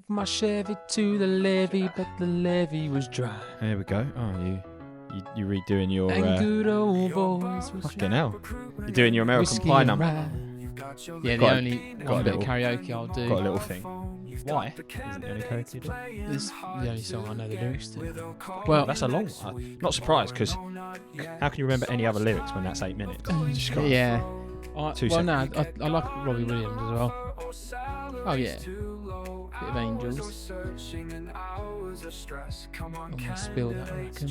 my Chevy to the levee, but the levee was dry. There we go. Oh, you redoing your And good old boys was fucking hell. You're doing your American whiskey Pie and number. rye. Yeah, Got the a- only got a one bit of little- karaoke I'll do. Got a little thing. Why? Isn't the only karaoke you do? This is the only song I know the lyrics to. Well, that's a long one. Not surprised, because how can you remember any other lyrics when that's 8 minutes? You just can't. Yeah. Two well, seconds. no, I like Robbie Williams as well. Oh yeah. Bit of Angels. I'm gonna spill that, I reckon.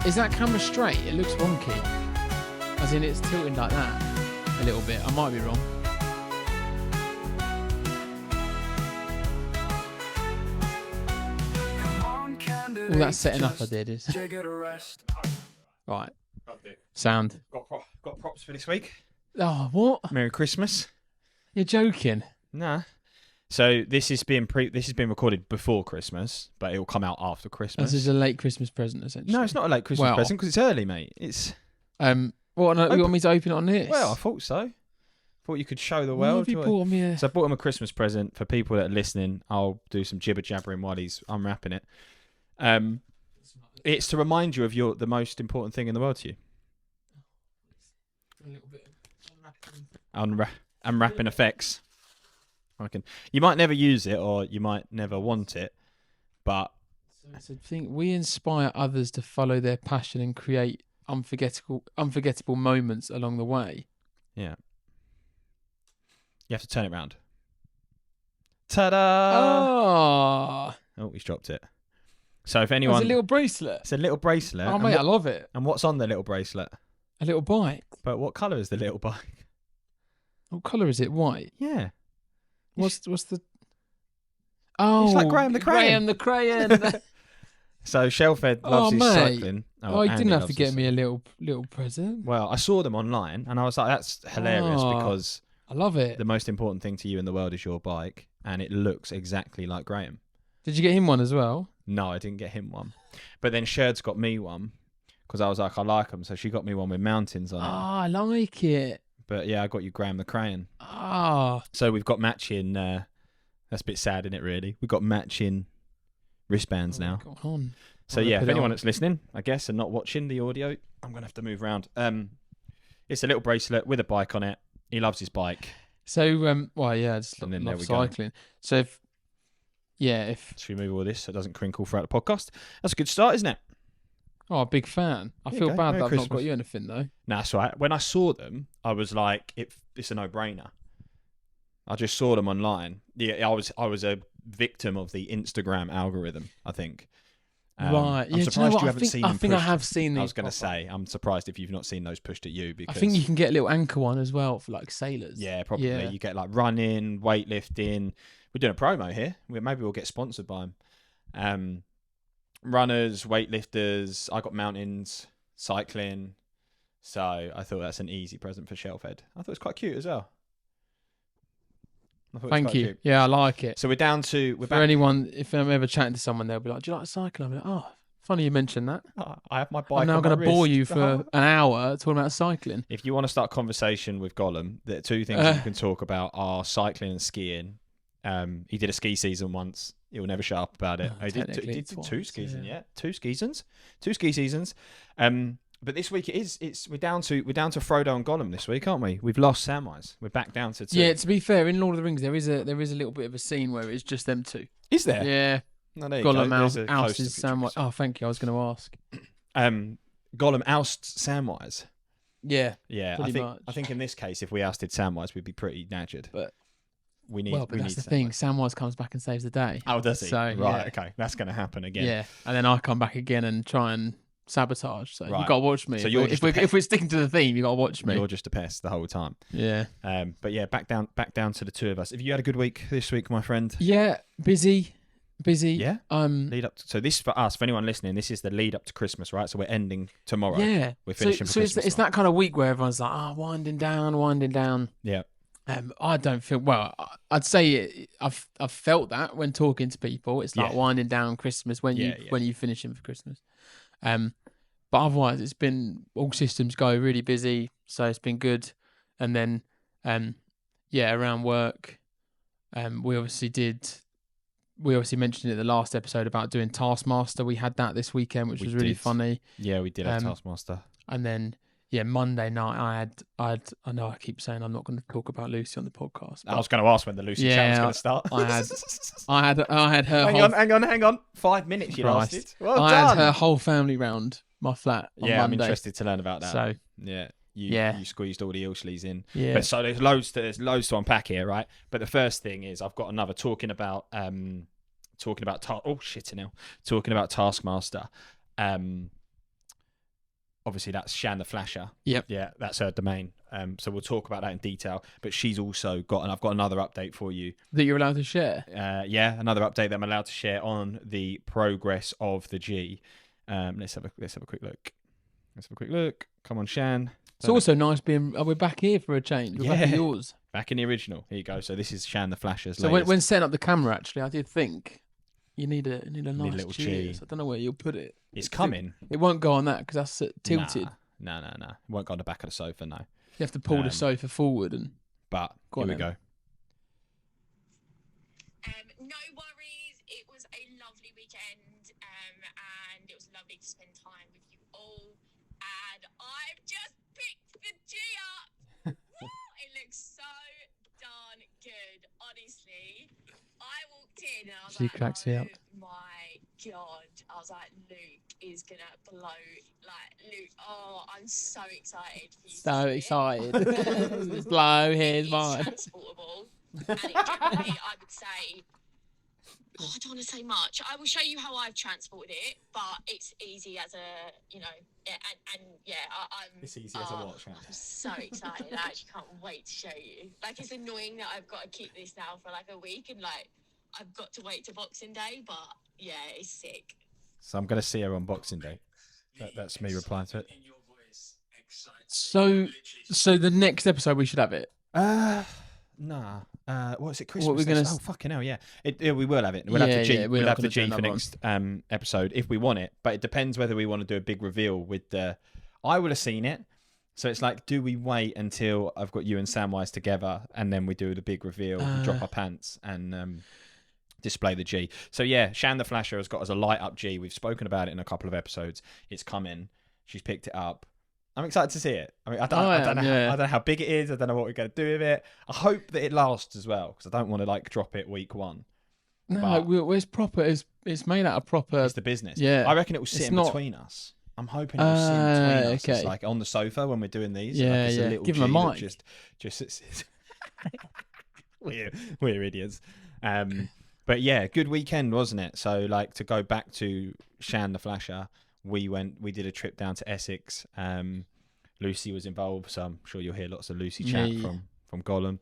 Is that camera straight? It looks wonky. As in, it's tilting like that a little bit. I might be wrong. All that setting up I did is right. Sound. Got props for this week. Oh, what? Merry Christmas. You're joking? Nah. So this is being recorded before Christmas, but it will come out after Christmas. This is a late Christmas present, essentially. No, it's not a late Christmas present because it's early, mate. It's What? No, you want me to open it on this? well, I thought so. Thought you could show the Why world. have you bought me a... So I bought him a Christmas present for people that are listening. I'll do some jibber jabbering while he's unwrapping it. It's to remind you of the most important thing in the world to you. A little bit of Unwrapping effects. I reckon you might never use it, or you might never want it, but So I think we inspire others to follow their passion and create unforgettable moments along the way. yeah, you have to turn it round. Ta-da! Oh, he's dropped it. So if anyone, It's a little bracelet. it's a little bracelet. Oh and mate, I love it. and what's on the little bracelet? A little bike. But what colour is the little bike? What colour is it? White. Yeah, What's the? Oh, It's like Graham the Crayon. Graham the Crayon. so Shelfhead loves his mate. cycling. Oh, you Andy didn't have loves to get his- me a little present. Well, I saw them online, and I was like, "That's hilarious," Oh. because I love it. the most important thing to you in the world is your bike, and it looks exactly like Graham. Did you get him one as well? No, I didn't get him one. But then Sherd's got me one because I was like, I like them. So she got me one with mountains on it. I like it. But yeah, I got you Graham the Crayon. Ah, So we've got matching. That's a bit sad, isn't it, really? We've got matching wristbands now. Go on. So I'm gonna yeah, put if it anyone on. that's listening, I guess, and not watching the audio, I'm going to have to move around. It's a little bracelet with a bike on it. He loves his bike. So, well, yeah, just And then there love we go. cycling. So, if Should we move all this so it doesn't crinkle throughout the podcast? That's a good start, isn't it? oh, big fan. I There you feel go. bad Merry that I've not Christmas. got you anything though. Nah, that's all right. When I saw them, I was like, it's a no-brainer. I just saw them online. Yeah, I was a victim of the Instagram algorithm, I think. Right. I'm Yeah, do you know surprised what? you I haven't think, seen I them think I pushed. have seen these. I was going to pop up. say, I'm surprised if you've not seen those pushed at you because I think you can get a little anchor one as well for like sailors. yeah, probably Yeah. you get like running, weightlifting. We're doing a promo here. Maybe we'll get sponsored by them. Runners, weightlifters. I got mountains, cycling. So I thought that's an easy present for Shelfhead. I thought it was quite cute as well. I thought it was Thank quite you. cute. Yeah, I like it. So we're For back. anyone, if I'm ever chatting to someone, they'll be like, "Do you like to cycle?" I'm like, "Oh, funny you mentioned that." I have my bike. I'm now going to bore you for an hour talking about cycling. If you want to start a conversation with Gollum, the two things you can talk about are cycling and skiing. He did a ski season once. He'll never shut up about it. He did Technically two twice, ski seasons. yeah. Yeah, two ski seasons. But this week we're down to Frodo and Gollum this week, aren't we? We've lost Samwise. We're back down to two. Yeah, to be fair, in Lord of the Rings, there is a little bit of a scene where it's just them two. Is there? Yeah, No, there you Gollum go. There's a close ousts to future Samwise. episode. Oh, thank you. I was going to ask. Gollum ousts Samwise. Yeah, Yeah, Pretty I much. think in this case, if we ousted Samwise, we'd be pretty knackered. But- we need. well, but we that's need the thing. Samwise. Samwise comes back and saves the day. Oh, does he? So, right. yeah. Okay, that's going to happen again. Yeah, and then I come back again and try and sabotage. So Right. you've got to watch me. So If you're we're- just if we're sticking to the theme, you got to watch me. You're just a pest the whole time. Yeah. But yeah, back down to the two of us. Have you had a good week this week, my friend? Yeah, busy. Yeah. Um. Lead up. So this for us, for anyone listening, this is the lead up to Christmas, right? So we're ending tomorrow. Yeah. We're finishing for so Christmas. it's that kind of week where everyone's like, "Oh, winding down." Yeah. I don't feel well. I'd say I've felt that when talking to people. It's like Yeah. winding down Christmas when Yeah. you finish in for Christmas. But otherwise, it's been all systems go, really busy. So it's been good. And then Around work. We obviously mentioned it in the last episode about doing Taskmaster. We had that this weekend, which was really funny. Yeah, we did have Taskmaster. And then Monday night I know I keep saying I'm not going to talk about Lucy on the podcast. I was going to ask when the Lucy chat was going to start. I had her. Hang on. 5 minutes you lasted. Well I done. had her whole family round my flat on Monday. I'm interested to learn about that. So you squeezed all the Ilshleys in. Yeah. But so there's loads to unpack here, right? But the first thing is I've got another talking about Taskmaster. Obviously that's Shan the Flasher. Yep. Yeah, that's her domain. So we'll talk about that in detail. But she's also got, and I've got another update for you that you're allowed to share. Another update that I'm allowed to share on the progress of the G. Let's have a quick look. Come on, Shan. It's also nice being. We're back here for a change. We're back in yours. Back in the original. Here you go. So this is Shan the Flasher's. So when setting up the camera, actually, I did think you need a nice little G. G. I don't know where you'll put it. It's coming. It won't go on that because that's tilted. No. It won't go on the back of the sofa. No. You have to pull the sofa forward and. But here we go. No worries. It was a lovely weekend, and it was lovely to spend time with you all. And I've just picked the G up. It looks so darn good, honestly. I walked in and I was She like, cracks me up. My God. I was like, Luke is going to blow. Like, Luke, I'm so excited for you. So excited. Blow his mind. It's transportable. And it generally, I would say, I don't want to say much. I will show you how I've transported it, but it's easy as I'm. It's easy as a watch. I'm so excited. I actually can't wait to show you. Like, it's annoying that I've got to keep this now for like a week, and like I've got to wait to Boxing Day, but yeah, it's sick. So I'm going to see her on Boxing Day. That's me replying to it. So the next episode we should have it. Nah. What's it? Christmas. What we're gonna... Oh fucking hell! Yeah. We will have it. We'll have the G. We'll have the G for next episode if we want it. But it depends whether we want to do a big reveal with the. I would have seen it. So it's like, do we wait until I've got you and Samwise together and then we do the big reveal, drop our pants and display the G? So yeah, Shan the Flasher has got us a light up G. We've spoken about it in a couple of episodes. It's coming. She's picked it up. I'm excited to see it. I mean, I don't know how big it is. I don't know what we're going to do with it. I hope that it lasts as well because I don't want to like drop it week one. No, it's proper. It's made out of proper. It's the business. Yeah, I reckon it will sit in between us. I'm hoping it will sit in between us. Okay. It's like on the sofa when we're doing these. Yeah, like yeah. A little Give him a mic. Just we're idiots. But yeah, good weekend, wasn't it? So like to go back to Shan the Flasher, we did a trip down to Essex. Lucy was involved, so I'm sure you'll hear lots of Lucy chat from Gollum.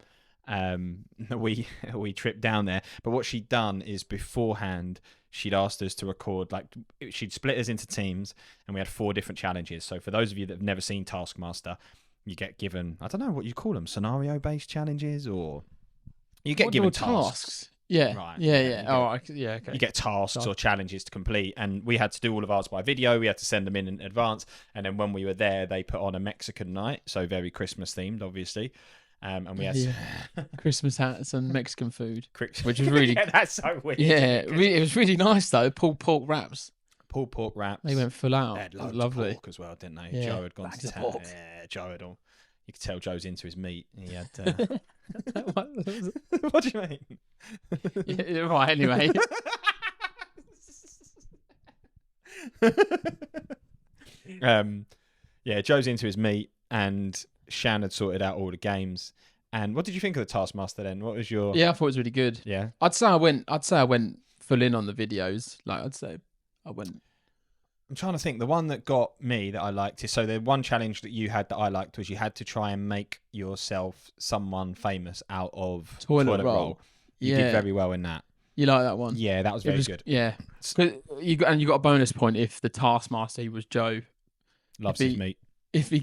We tripped down there, but what she'd done is beforehand she'd asked us to record, like she'd split us into teams and we had 4 different challenges. So for those of you that have never seen Taskmaster, you get given, I don't know what you call them, scenario based challenges, or you get given tasks. Yeah. Right. Yeah. Okay. You get tasks or challenges to complete, and we had to do all of ours by video. We had to send them in advance, and then when we were there, they put on a Mexican night, so very Christmas themed, obviously. And we had Christmas hats and Mexican food, which was really that's so weird. Yeah, it was really nice though. Pulled pork wraps. They went full out. They had loads lovely of pork as well, didn't they? Yeah. Joe had gone to town. Yeah, Joe had all. You could tell Joe's into his meat. He had. What do you mean? Yeah, right. Anyway. Yeah, Joe's into his meat, and Shan had sorted out all the games. And what did you think of the Taskmaster then? What was your? Yeah, I thought it was really good. Yeah, I'd say I went full in on the videos. Like I'd say I went. I'm trying to think. The one that got me that I liked is, so the one challenge that you had that I liked was you had to try and make yourself someone famous out of toilet roll. You did very well in that. You like that one? Yeah, that was very good. Yeah, you got a bonus point if the Taskmaster, he was Joe. Loves his meat. If he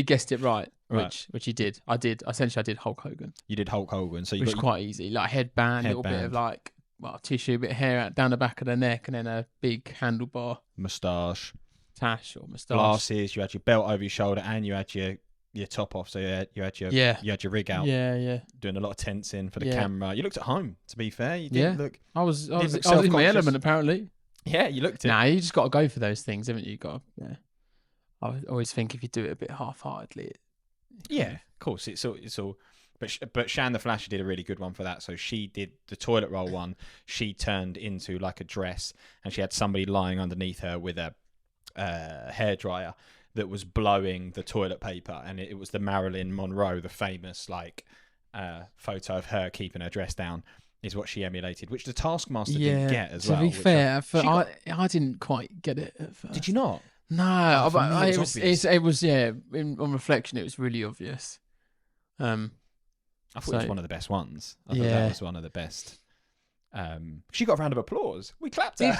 guessed it right, which he did. I did Hulk Hogan. You did Hulk Hogan, so which was quite easy. Like headband, little bit of like tissue, a bit of hair out down the back of the neck, and then a big handlebar, moustache, tash or moustache, glasses. You had your belt over your shoulder, and you had your your top off, so you had your rig out, Yeah. doing a lot of tensing for the Yeah. camera. You looked at home, to be fair. You didn't look. I was look in my self-conscious. element apparently. Yeah, you looked it. Nah, you just got to go for those things, haven't you? Yeah. I always think if you do it a bit half-heartedly. Yeah, of course. It's all. But Shan the Flasher did a really good one for that. So she did the toilet roll one. She turned into like a dress, and she had somebody lying underneath her with a hairdryer that was blowing the toilet paper, and it was the Marilyn Monroe, the famous photo of her keeping her dress down, is what she emulated, which the Taskmaster didn't get as well. To be fair, I didn't quite get it at first. Did you not? No, For me, it was on reflection, it was really obvious. I thought it was one of the best ones. I thought Yeah. that was one of the best. She got a round of applause. We clapped her.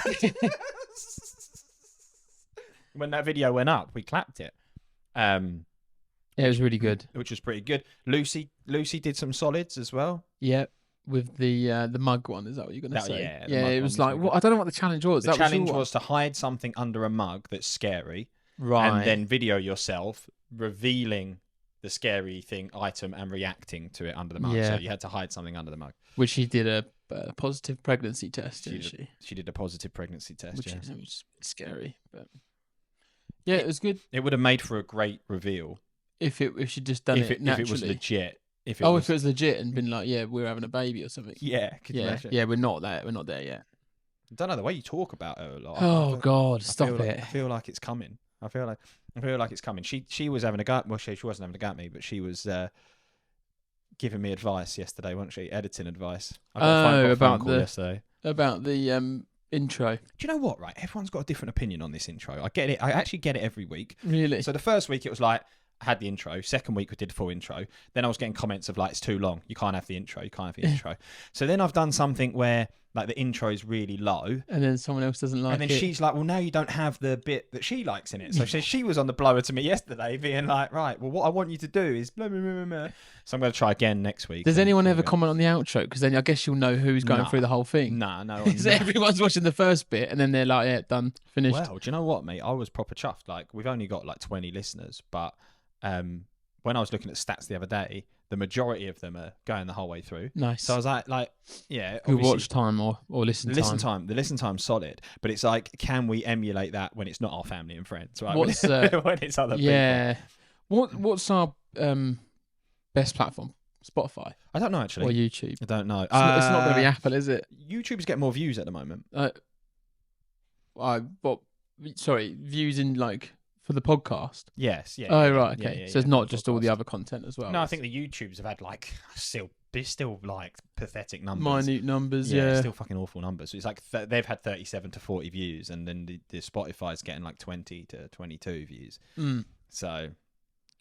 When that video went up, we clapped it. Yeah, it was really good. Which was pretty good. Lucy did some solids as well. Yeah, with the mug one. Is that what you're going to say? Yeah, yeah. It was one like, was really I don't know what the challenge was. The challenge was to hide something under a mug that's scary, and then video yourself revealing the scary item and reacting to it under the mug. Yeah. So you had to hide something under the mug. Which she did a positive pregnancy test, didn't she? She did a positive pregnancy test, Which yeah. was scary, but yeah, it was good. It would have made for a great reveal If she'd just done it naturally. If it was legit. If it was legit and been like, yeah, we're having a baby or something. Yeah, could you imagine? Yeah, we're not there. We're not there yet. I don't know, the way you talk about her a lot. Oh God, stop it! I feel like it's coming. I feel like it's coming. She was having a go. Well, she wasn't having a go at me, but she was giving me advice yesterday, wasn't she? Editing advice. I got a phone call yesterday about the intro. Do you know what? Right, everyone's got a different opinion on this intro. I get it. I actually get it every week. Really? So the first week it was like, I had the intro. Second week we did the full intro. Then I was getting comments of like, it's too long. You can't have the intro. You can't have the intro. So then I've done something where like the intro is really low, and then someone else doesn't like it. And then she's like, well, now you don't have the bit that she likes in it. So she was on the blower to me yesterday, being like, right, well, what I want you to do is blah, blah, blah, blah. So I'm going to try again next week. Does anyone ever comment on the outro? Because then I guess you'll know who's going through the whole thing. No. Everyone's watching the first bit, and then they're like, yeah, done, finished. Well, do you know what, mate? I was proper chuffed. Like, we've only got like 20 listeners, but when I was looking at stats the other day, the majority of them are going the whole way through. Nice. So I was like, yeah. Good watch time or listen time. The listen time's solid, but it's like, can we emulate that when it's not our family and friends? Right? What's when it's other people? Yeah. What's our best platform? Spotify? I don't know actually. Or YouTube? I don't know. It's not going to be Apple, is it? YouTube's getting more views at the moment. Views in like for the podcast? Yes. Yeah. Oh, right. Okay. Yeah, so it's not just all the other content as well. No, I think the YouTubes have had like still like pathetic numbers. Minute numbers, yeah. Still fucking awful numbers. So it's like they've had 37 to 40 views, and then the Spotify's getting like 20 to 22 views. So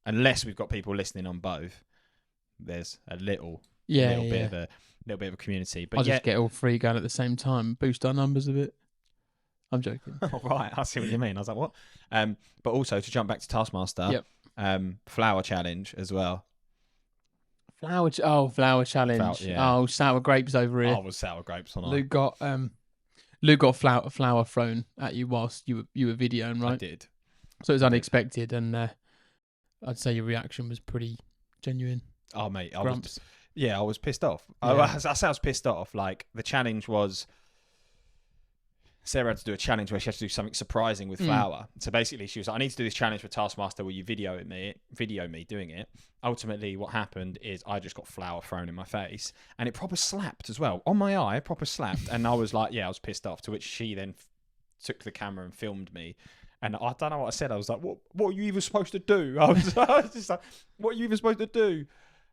unless we've got people listening on both, there's a little bit of a community. But I'll just get all three going at the same time, boost our numbers a bit. I'm joking. Oh, right, I see what you mean. I was like, what? But also to jump back to Taskmaster, flower challenge as well. Flower challenge. Oh, sour grapes over here. I was sour grapes on. Luke got flour thrown at you whilst you were videoing, right? I did. So it was unexpected, and I'd say your reaction was pretty genuine. Oh, mate, I was pissed off. Yeah. I say I was pissed off. Like, the challenge was, Sarah had to do a challenge where she had to do something surprising with flour. So basically, she was like, I need to do this challenge with Taskmaster where you video me doing it. Ultimately, what happened is I just got flour thrown in my face, and it proper slapped as well. On my eye, proper slapped. And I was like, yeah, I was pissed off, to which she then took the camera and filmed me. And I don't know what I said. I was like, what are you even supposed to do? I was just like, what are you even supposed to do?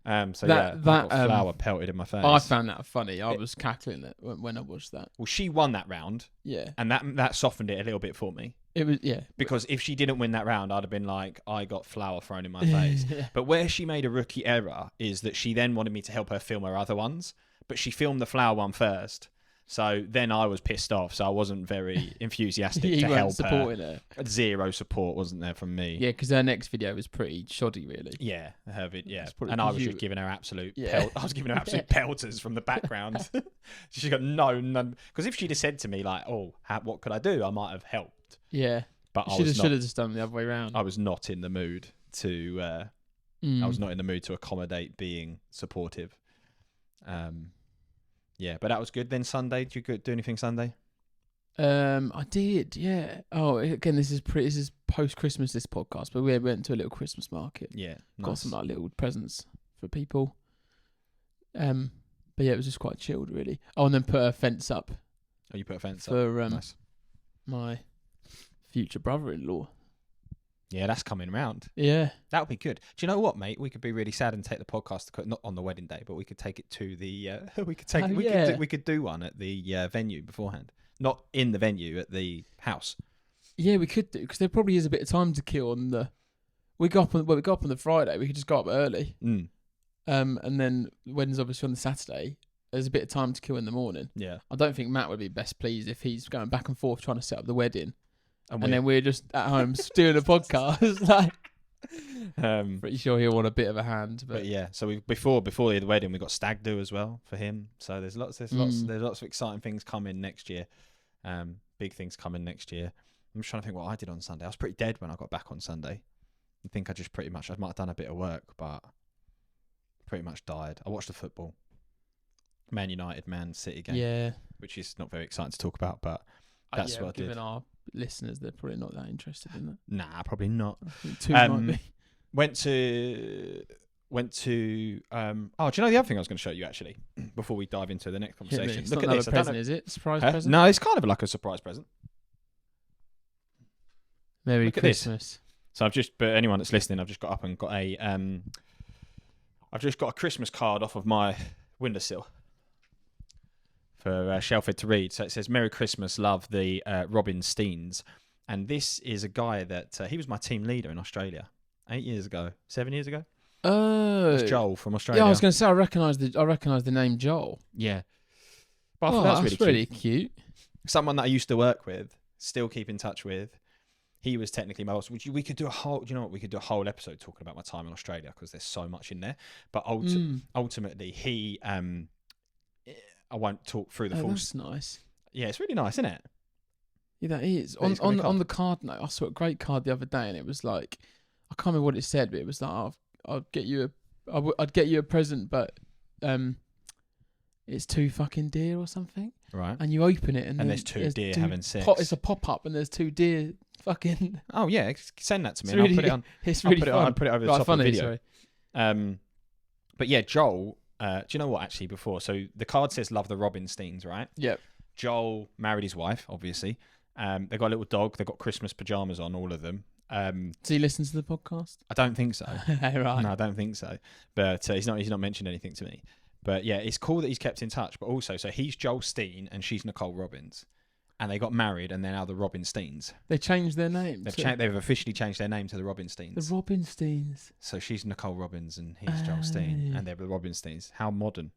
I got flour pelted in my face. I found that funny. I was cackling it when I watched that. Well, she won that round. Yeah. And that softened it a little bit for me. It was, yeah. Because if she didn't win that round, I'd have been like, I got flour thrown in my face. But where she made a rookie error is that she then wanted me to help her film her other ones, but she filmed the flour one first. So then I was pissed off, so I wasn't very enthusiastic to help her. Zero support wasn't there from me. Yeah, because her next video was pretty shoddy, really. Yeah, her video. Yeah, and I was just giving her absolute pelters from the background. She got none. Because if she'd have said to me like, "Oh, what could I do?" I might have helped. Yeah, but should have just done it the other way around. I was not in the mood to I was not in the mood to accommodate being supportive. Yeah, but that was good. Then Sunday, did you do anything Sunday? I did, yeah. Oh, again, this is post Christmas, this podcast, but we went to a little Christmas market. Yeah, nice. Got some like little presents for people. But yeah, it was just quite chilled, really. Oh, and then put a fence up. Oh, you put a fence up. For nice. My future brother-in-law. Yeah, that's coming round. Yeah, that would be good. Do you know what, mate? We could be really sad and take the podcast not on the wedding day, but we could take it to the. We could do one at the venue beforehand, not in the venue, at the house. Yeah, we could do, because there probably is a bit of time to kill on the. We go up on the Friday. We could just go up early. And then wedding's obviously on the Saturday. There's a bit of time to kill in the morning. Yeah. I don't think Matt would be best pleased if he's going back and forth trying to set up the wedding. And then we're just at home doing a podcast. Like, pretty sure he'll want a bit of a hand. But yeah, so we before the wedding, we got stag do as well for him. So there's lots of exciting things coming next year. Big things coming next year. I'm just trying to think what I did on Sunday. I was pretty dead when I got back on Sunday. I think I might have done a bit of work, but pretty much died. I watched the football. Man United, Man City game. Yeah. Which is not very exciting to talk about, but that's what I did. Given our listeners, they're probably not that interested in that. Nah, probably not. Two might be. Went to do you know the other thing I was going to show you, actually, before we dive into the next conversation? Look at this. Present, is it? Surprise present? No, it's kind of like a surprise present. Merry Christmas. So but anyone that's listening, I've just got up and got a Christmas card off of my windowsill for Shelford to read. So it says, "Merry Christmas, love, the Robin Steens." And this is a guy that he was my team leader in Australia 7 years ago. Oh, that's Joel from Australia. Yeah, I was going to say I recognise the name Joel. Yeah, but that's really cute. Someone that I used to work with, still keep in touch with. He was technically my boss. We could do a whole. Do you know what? We could do a whole episode talking about my time in Australia, because there's so much in there. But ultimately, he I won't talk through the full. That's nice. Yeah, it's really nice, isn't it? Yeah, that is. On the card note, I saw a great card the other day, and it was like, I can't remember what it said, but it was like, I'd get you a present, but it's too fucking dear or something. Right. And you open it, and there's two deer having sex. It's a pop up, and there's two deer fucking. Oh yeah, send that to me. Really, I'll put it on. It's really fun. I'll put it over the top of the video. Sorry. But yeah, Joel. Do you know what, actually, before? So the card says "Love the Robinsteins," right? Yep. Joel married his wife, obviously. They got a little dog. They got Christmas pajamas on, all of them. Does he listen to the podcast? I don't think so. Right. No, I don't think so. But he's not mentioned anything to me. But yeah, it's cool that he's kept in touch. But also, so he's Joel Steen and she's Nicole Robbins, and they got married, and they're now the Robinsteins. They changed their name. They've officially changed their name to the Robinsteins. The Robinsteins. So she's Nicole Robbins and he's Joel Steen, and they're the Robinsteins. How modern.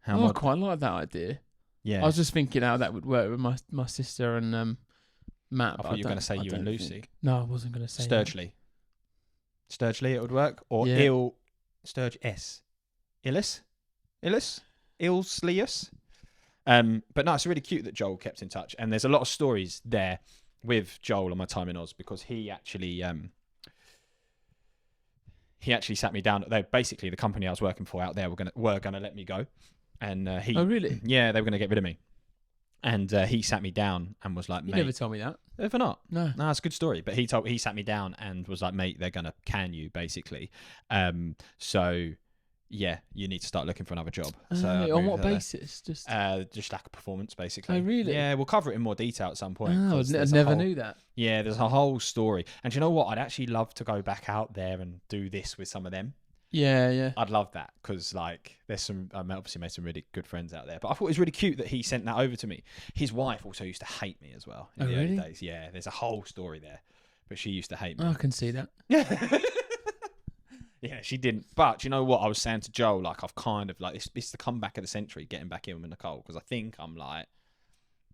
I quite like that idea. Yeah. I was just thinking how that would work with my sister and Matt. I thought you were going to say you and Lucy. No, I wasn't going to say Sturgely. Sturgely, it would work. Or Sturges. Illis? Ilslius? But no, it's really cute that Joel kept in touch. And there's a lot of stories there with Joel and my time in Oz, because he actually sat me down. Basically, the company I was working for out there were gonna let me go. And Oh, really? Yeah, they were going to get rid of me. And he sat me down and was like, "Mate, you never told me that. Ever not? No, it's a good story." But he sat me down and was like, "Mate, they're going to can you, basically. So yeah, you need to start looking for another job." So on what basis? Just lack of performance, basically. Oh, really? Yeah, we'll cover it in more detail at some point. Oh, I never knew that. Yeah, there's a whole story. And do you know what? I'd actually love to go back out there and do this with some of them. Yeah. I'd love that, because there's some. I obviously made some really good friends out there. But I thought it was really cute that he sent that over to me. His wife also used to hate me as well in the early days. Yeah, there's a whole story there, but she used to hate me. I can see that. Yeah. Yeah, she didn't. But do you know what I was saying to Joe? Like, I've kind of it's the comeback of the century, getting back in with Nicole, because I think I'm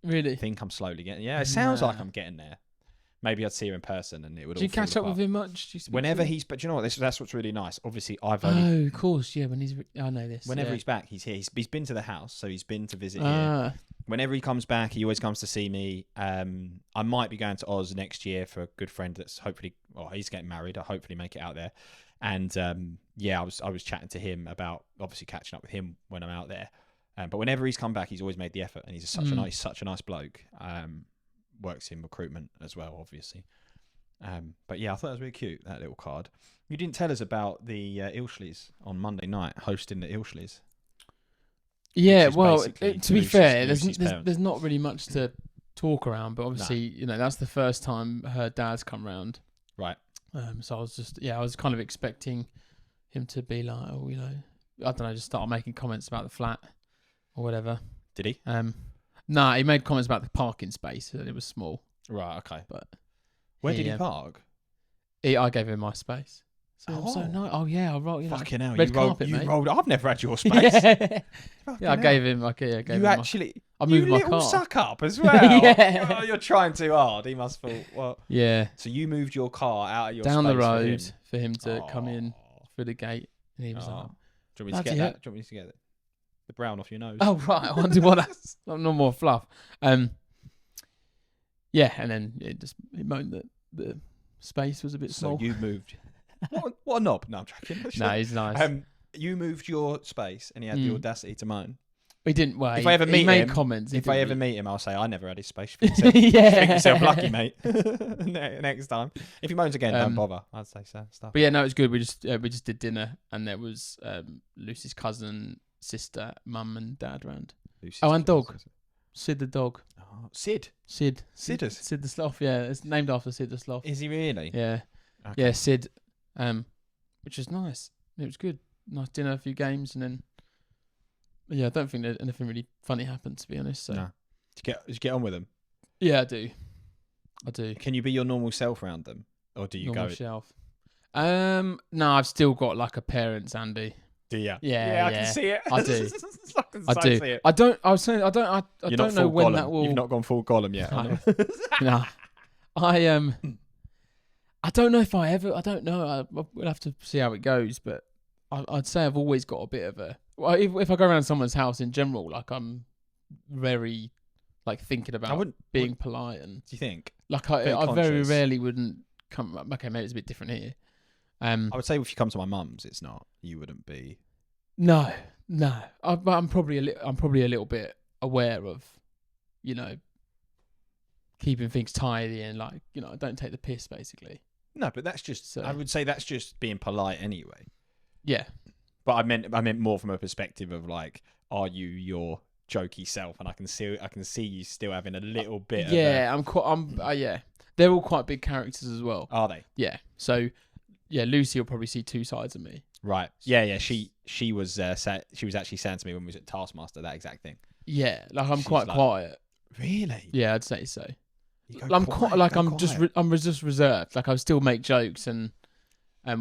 really. I think I'm slowly getting. Yeah, it sounds like I'm getting there. Maybe I'd see her in person and it would. Do you catch up with him much? Whenever he's, but you know what? That's what's really nice. Obviously, I've only. Oh, of course, yeah. When I know this. Whenever he's back, he's here. He's been to the house, so he's been to visit here. Whenever he comes back, he always comes to see me. I might be going to Oz next year for a good friend that's hopefully. Well, he's getting married. I'll hopefully make it out there. And I was chatting to him about obviously catching up with him when I'm out there. But whenever he's come back, he's always made the effort, and he's such a nice bloke. Works in recruitment as well, obviously. But yeah, I thought it was really cute, that little card. You didn't tell us about the Ilshleys on Monday night, hosting the Ilshleys. Yeah, well, to be fair, there's not really much to talk around, but obviously, that's the first time her dad's come round. Right. So I was kind of expecting him to be like, I don't know, just start making comments about the flat or whatever. Did he? Nah, he made comments about the parking space, that it was small. Right, okay. But where did he park? I gave him my space. So nice. Oh yeah, I rolled. Fucking hell, red carpet, mate. Rolled. I've never had your space. I gave him. I moved my car. Suck up as well. Yeah. Oh, you're trying too hard. He must feel. Well. Yeah. So you moved your car out of your down space the road for him to come in through the gate, and he was like, "Do you want me to get that? Do you want me to get the brown off your nose?" Oh right, I wonder what that's. No more fluff. Yeah, and then it moaned that the space was a bit small. So you moved. What a knob? No, I'm joking. No, he's nice. You moved your space, and he had the audacity to moan. He didn't. Well, if I ever meet him, comments. If I ever meet him, I'll say I never had his space. Think yourself lucky, mate. Next time, if he moans again, don't bother. I'd say so. Stuff. But yeah, no, it's good. We just did dinner, and there was Lucy's cousin, sister, mum, and dad round. And dog. Sid the dog. Oh, Sid the sloth. Yeah, it's named after Sid the sloth. Is he really? Yeah. Okay. Yeah, Sid. Which was nice. It was good. Nice dinner, a few games, and then. Yeah, I don't think that anything really funny happened, to be honest. So. No. Did you get on with them? Yeah, I do. Can you be your normal self around them, or do you normal self? No, I've still got like a parents, Andy. Do you? Yeah, I can see it. I do. I do. See it. I don't. I was saying I don't. I don't know when Gollum. that will. You've not gone full Gollum yet. No. I don't know if I ever. I don't know. We'll have to see how it goes. But I'd say I've always got a bit of a. Well, if I go around someone's house in general, like I'm very like thinking about being polite and. Do you think? Like I very rarely wouldn't come. Okay, maybe it's a bit different here. I would say if you come to my mum's, it's not. You wouldn't be. No. I'm probably a little bit aware of, keeping things tidy and don't take the piss basically. No, but that's just. I would say that's just being polite anyway. Yeah. But I meant more from a perspective of like, are you your jokey self? And I can see you still having a little bit. Yeah, yeah. They're all quite big characters as well. Are they? Yeah. So, yeah, Lucy will probably see two sides of me. Right. Yeah. She was actually saying to me when we was at Taskmaster that exact thing. Yeah, like I'm quite quiet. Really? Yeah, I'd say so. I'm just reserved. Like I still make jokes and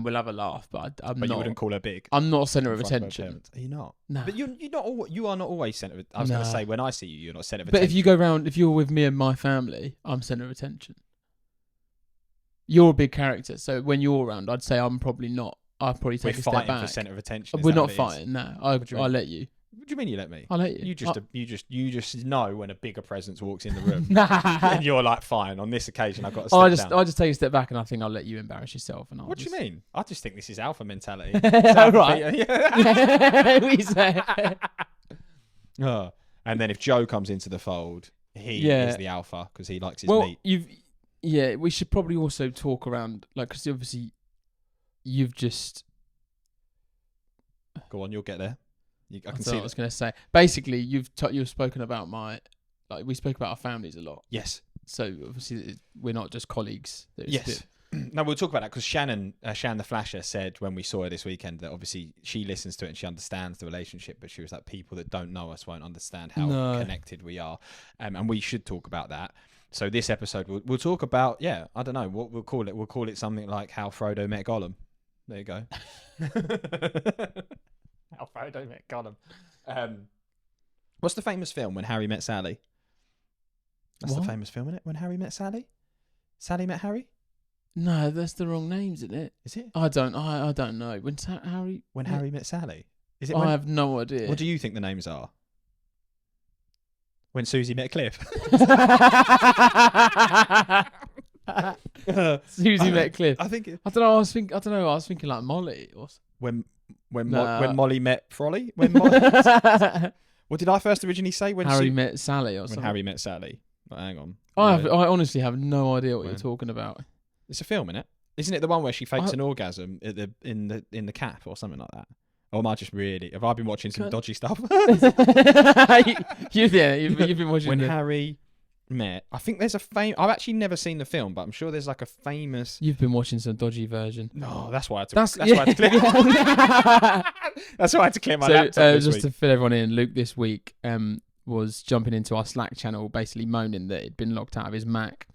we'll have a laugh, but I'm not. You wouldn't call her big. I'm not a centre of attention. Are you not? No. But you are not always centre of. I was going to say when I see you, you're not centre of attention. But if you go round, if you're with me and my family, I'm centre of attention. You're a big character, so when you're around, I'd say I'm probably not. I'll probably take a step back. We're fighting for centre of attention. We're not fighting. No, I'll let you. What do you mean you let me? I'll let you. You just know when a bigger presence walks in the room. Nah. And you're like, fine. On this occasion, I've got to step down. I just take a step back, and I think I'll let you embarrass yourself. And what do you mean? I just think this is alpha mentality. Right. Yeah. We say. And then if Joe comes into the fold, he is the alpha because he likes his meat. We should probably also talk around, like, because obviously you've just. Go on, you'll get there. I can see what I was going to say. Basically, you've spoken about we spoke about our families a lot. Yes. So obviously we're not just colleagues. Yes. No, we'll talk about that because Shannon the Flasher said when we saw her this weekend that obviously she listens to it and she understands the relationship, but she was like, people that don't know us won't understand how connected we are, and we should talk about that. So this episode we'll talk about I don't know what we'll call it. We'll call it something like how Frodo met Gollum. There you go. How Frodo met Gollum. What's the famous film When Harry Met Sally? That's the famous film, isn't it? When Harry Met Sally? Sally Met Harry? No, that's the wrong names, isn't it? Is it? I don't know. When Harry Met Sally? Is it? I have no idea. What do you think the names are? When Susie Met Cliff? Susie met Cliff. I think I don't know. I don't know. I was thinking like Molly or when Nah. Molly met Frolly. What did I first originally say? When Harry met Sally or when something. Harry met Sally. Oh, hang on. I honestly have no idea what When? you're talking about. It's a film, isn't it? Isn't it the one where she fakes an orgasm at in the cap or something like that? Or am I just really? Have I been watching some dodgy stuff? You've been watching When Harry met, I think there's a I've actually never seen the film, but I'm sure there's like a famous. You've been watching some dodgy version. No, that's why I had to. That's why I had to clear. That's why I had to clear my laptop this just week. to fill everyone in, Luke this week was jumping into our Slack channel, basically moaning that it'd been locked out of his Mac,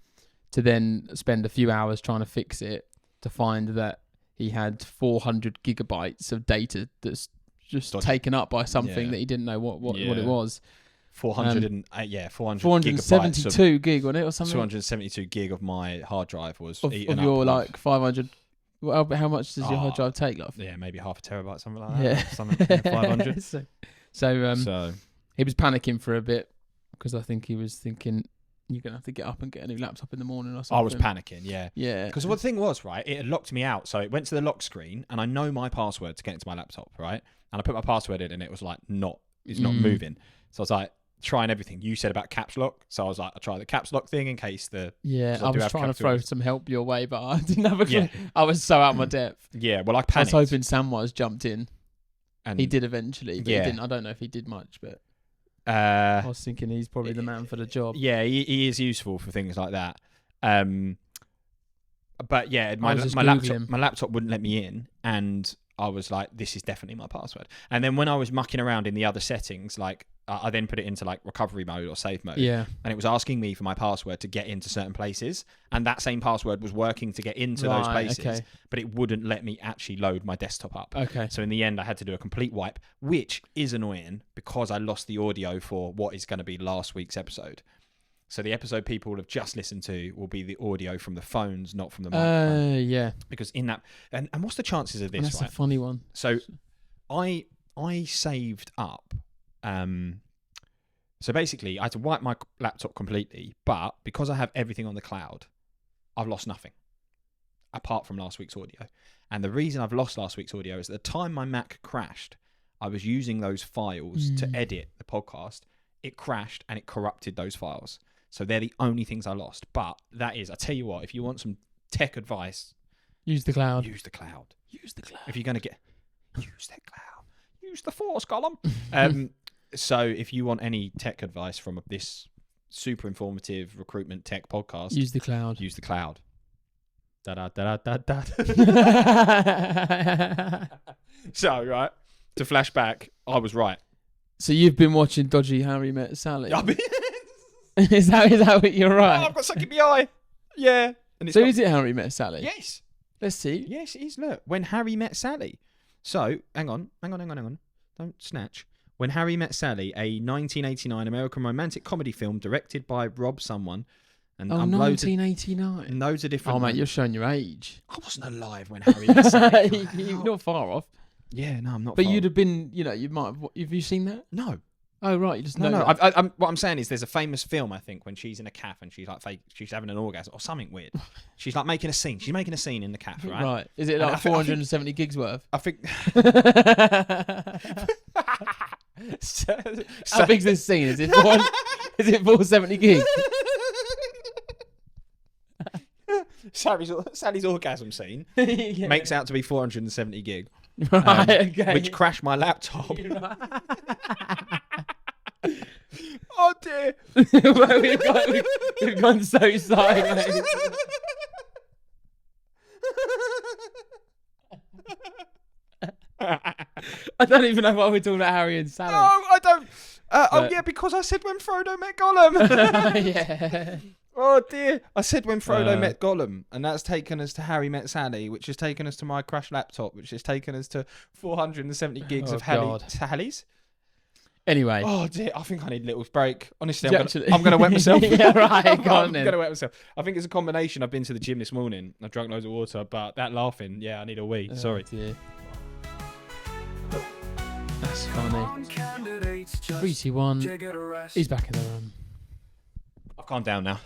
to then spend a few hours trying to fix it, to find that he had 400 gigabytes of data that's just taken up by something that he didn't know what it was. 472 gig on it or something. 272 gig of my hard drive was of eaten your up. like 500. Well, how much does your hard drive take? Like, yeah, maybe half a terabyte, something like that. Yeah, Something 500. so he was panicking for a bit because I think he was thinking you're gonna have to get up and get a new laptop in the morning or something. I was panicking, yeah. Because Because the thing was, right, it had locked me out. So it went to the lock screen, and I know my password to get into my laptop, right? And I put my password in, and it was like it's not moving. So I was like trying everything you said about caps lock. So I was like, I try the caps lock thing in case the I was trying to throw some help your way, but I didn't have a clue. I was so out of my depth. Yeah, well, I I panicked. was hoping Samwise jumped in. And He did eventually, but he didn't. I don't know if he did much, but I was thinking he's probably the man for the job. Yeah, he is useful for things like that. But yeah, my laptop wouldn't let me in, and I was like, this is definitely my password. And then when I was mucking around in the other settings, like I then put it into like recovery mode or save mode. Yeah. And it was asking me for my password to get into certain places. And that same password was working to get into those places, but it wouldn't let me actually load my desktop up. Okay. So in the end, I had to do a complete wipe, which is annoying because I lost the audio for what is going to be last week's episode. So the episode people have just listened to will be the audio from the phones, not from the microphone. Yeah. Because in that, and what's the chances of this? That's a funny one. So I saved up. So basically, I had to wipe my laptop completely, but because I have everything on the cloud, I've lost nothing apart from last week's audio. And the reason I've lost last week's audio is at the time my Mac crashed, I was using those files to edit the podcast. It crashed and it corrupted those files. So they're the only things I lost. But that is, I tell you what, if you want some tech advice, use the cloud. Use the cloud. Use the cloud. If you're going to use that cloud. Use the Force, Gollum. So if you want any tech advice from this super informative recruitment tech podcast, use the cloud. Use the cloud. Da-da-da-da-da-da. So, right, to flash back, I was right. So you've been watching Dodgy Harry Met Sally? Is that what you're right? Oh, I've got something in my eye. Yeah. And So is it Harry Met Sally? Yes. Let's see. Yes, it is. Look, when Harry met Sally. So, hang on. Don't snatch. When Harry Met Sally, a 1989 American romantic comedy film directed by Rob someone. And 1989. Loads of different. Oh, mate, you're showing your age. I wasn't alive when Harry Met Sally. You're not far off. Yeah, no, I'm not. But far you'd have been, you might have. Have you seen that? No. Oh, right. You just know. No. What I'm saying is, there's a famous film, I think, when she's in a cafe and she's like she's having an orgasm or something weird. She's like making a scene. She's making a scene in the cafe, right? Right. Is it like 470 gigs worth? I think. How big's this scene? Is it 470 gigs? Sally's orgasm scene makes out to be 470 gig. Right, okay. Which crashed my laptop. Oh dear. We've gone so sideways. I don't even know why we're talking about Harry and Sally. No, I don't. Because I said when Frodo met Gollum. Yeah. Oh dear. I said when Frodo met Gollum, and that's taken us to Harry Met Sally, which has taken us to my crashed laptop, which has taken us to 470 gigs of Sally's. Anyway. Oh dear, I think I need a little break. Honestly, I'm going to wet myself. Yeah, right. I'm going to wet myself. I think it's a combination. I've been to the gym this morning. I've drunk loads of water, but that laughing, I need a wee. Sorry. Dear. That's funny. 3, 2, 1. He's back in the room. I've calmed down now.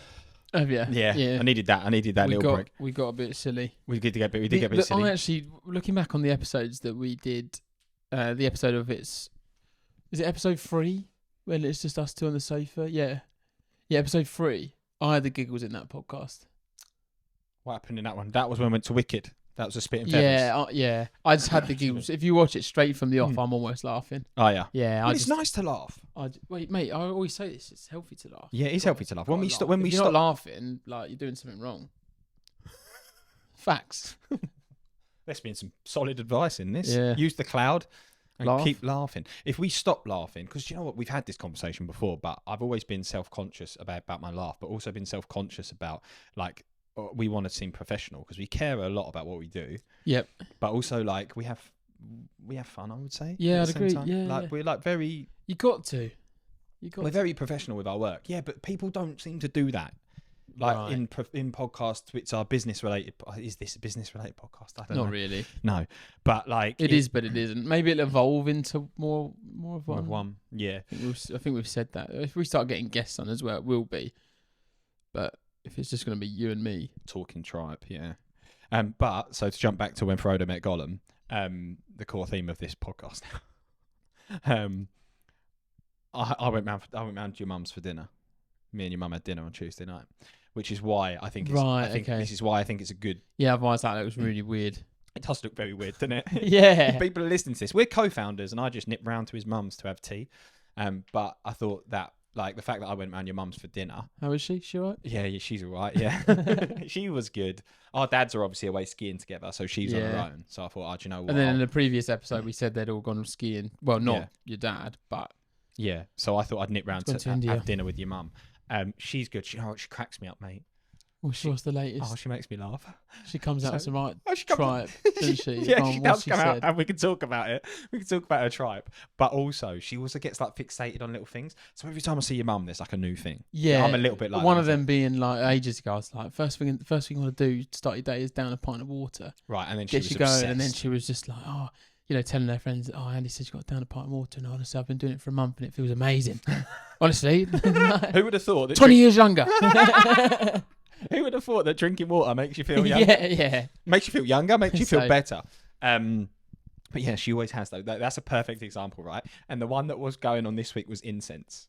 Oh yeah. Yeah. I needed that little break. We got a bit silly. We did get a bit silly. I actually, looking back on the episodes that we did, the episode of is it episode 3 when it's just us two on the sofa? Yeah, episode 3. I had the giggles in that podcast. What happened in that one? That was when we went to Wicked. That was a spit and feathers. Yeah. I just had the giggles. If you watch it straight from the off, I'm almost laughing. Oh yeah. Yeah. It's nice to laugh. Wait, mate. I always say this. It's healthy to laugh. Yeah, it's healthy to laugh. When we stop, if you're not laughing, like you're doing something wrong. Facts. There's been some solid advice in this. Yeah. Use the cloud and keep laughing. If we stop laughing, because you know what, we've had this conversation before, but I've always been self-conscious about my laugh, but also been self-conscious about like we want to seem professional because we care a lot about what we do. Yep. But also like we have fun, I would say. Yeah, I'd agree. Time. Yeah. Like we're like very. You got to. We're very professional with our work. Yeah, but people don't seem to do that. Like in podcasts, which are business related. Is this a business related podcast? I don't know. Not really. No, but like it is, but it isn't. Maybe it'll evolve into more of one. One. Yeah. I think we've said that. If we start getting guests on as well, it will be. But if it's just going to be you and me talking tribe, yeah. But so to jump back to when Frodo met Gollum, the core theme of this podcast. I went round to your mum's for dinner. Me and your mum had dinner on Tuesday night, which is why I think this is why I think it's a good. Yeah, otherwise that looks really weird. It does look very weird, doesn't it? Yeah. If people are listening to this, we're co-founders, and I just nipped round to his mum's to have tea. But I thought that like the fact that I went round your mum's for dinner. How is she? She all right? Yeah, she's all right. Yeah, she was good. Our dads are obviously away skiing together, so she's on her own. So I thought, do you know what? And then in the previous episode, we said they'd all gone skiing. Well, not your dad, but yeah. So I thought I'd nip round to have dinner with your mum. She's good. She cracks me up, mate. What's the latest? Oh, she makes me laugh. She comes out some right tripe, doesn't she? Yeah, she does come out, and we can talk about it. We can talk about her tripe, but also she also gets like fixated on little things. So every time I see your mum, there's like a new thing. Yeah, I'm a little bit like one of them being like ages ago. I was like, first thing you want to do to start your day is down a pint of water. Right, and then she was going, obsessed. and then she was just like, telling her friends, Andy said she got down a pint of water, and honestly, I've been doing it for a month, and it feels amazing. Honestly, who would have thought that 20 years younger? Who would have thought that drinking water makes you feel younger? Yeah. Makes you feel younger, makes you feel better. But yeah, she always has though. That's a perfect example, right? And the one that was going on this week was incense.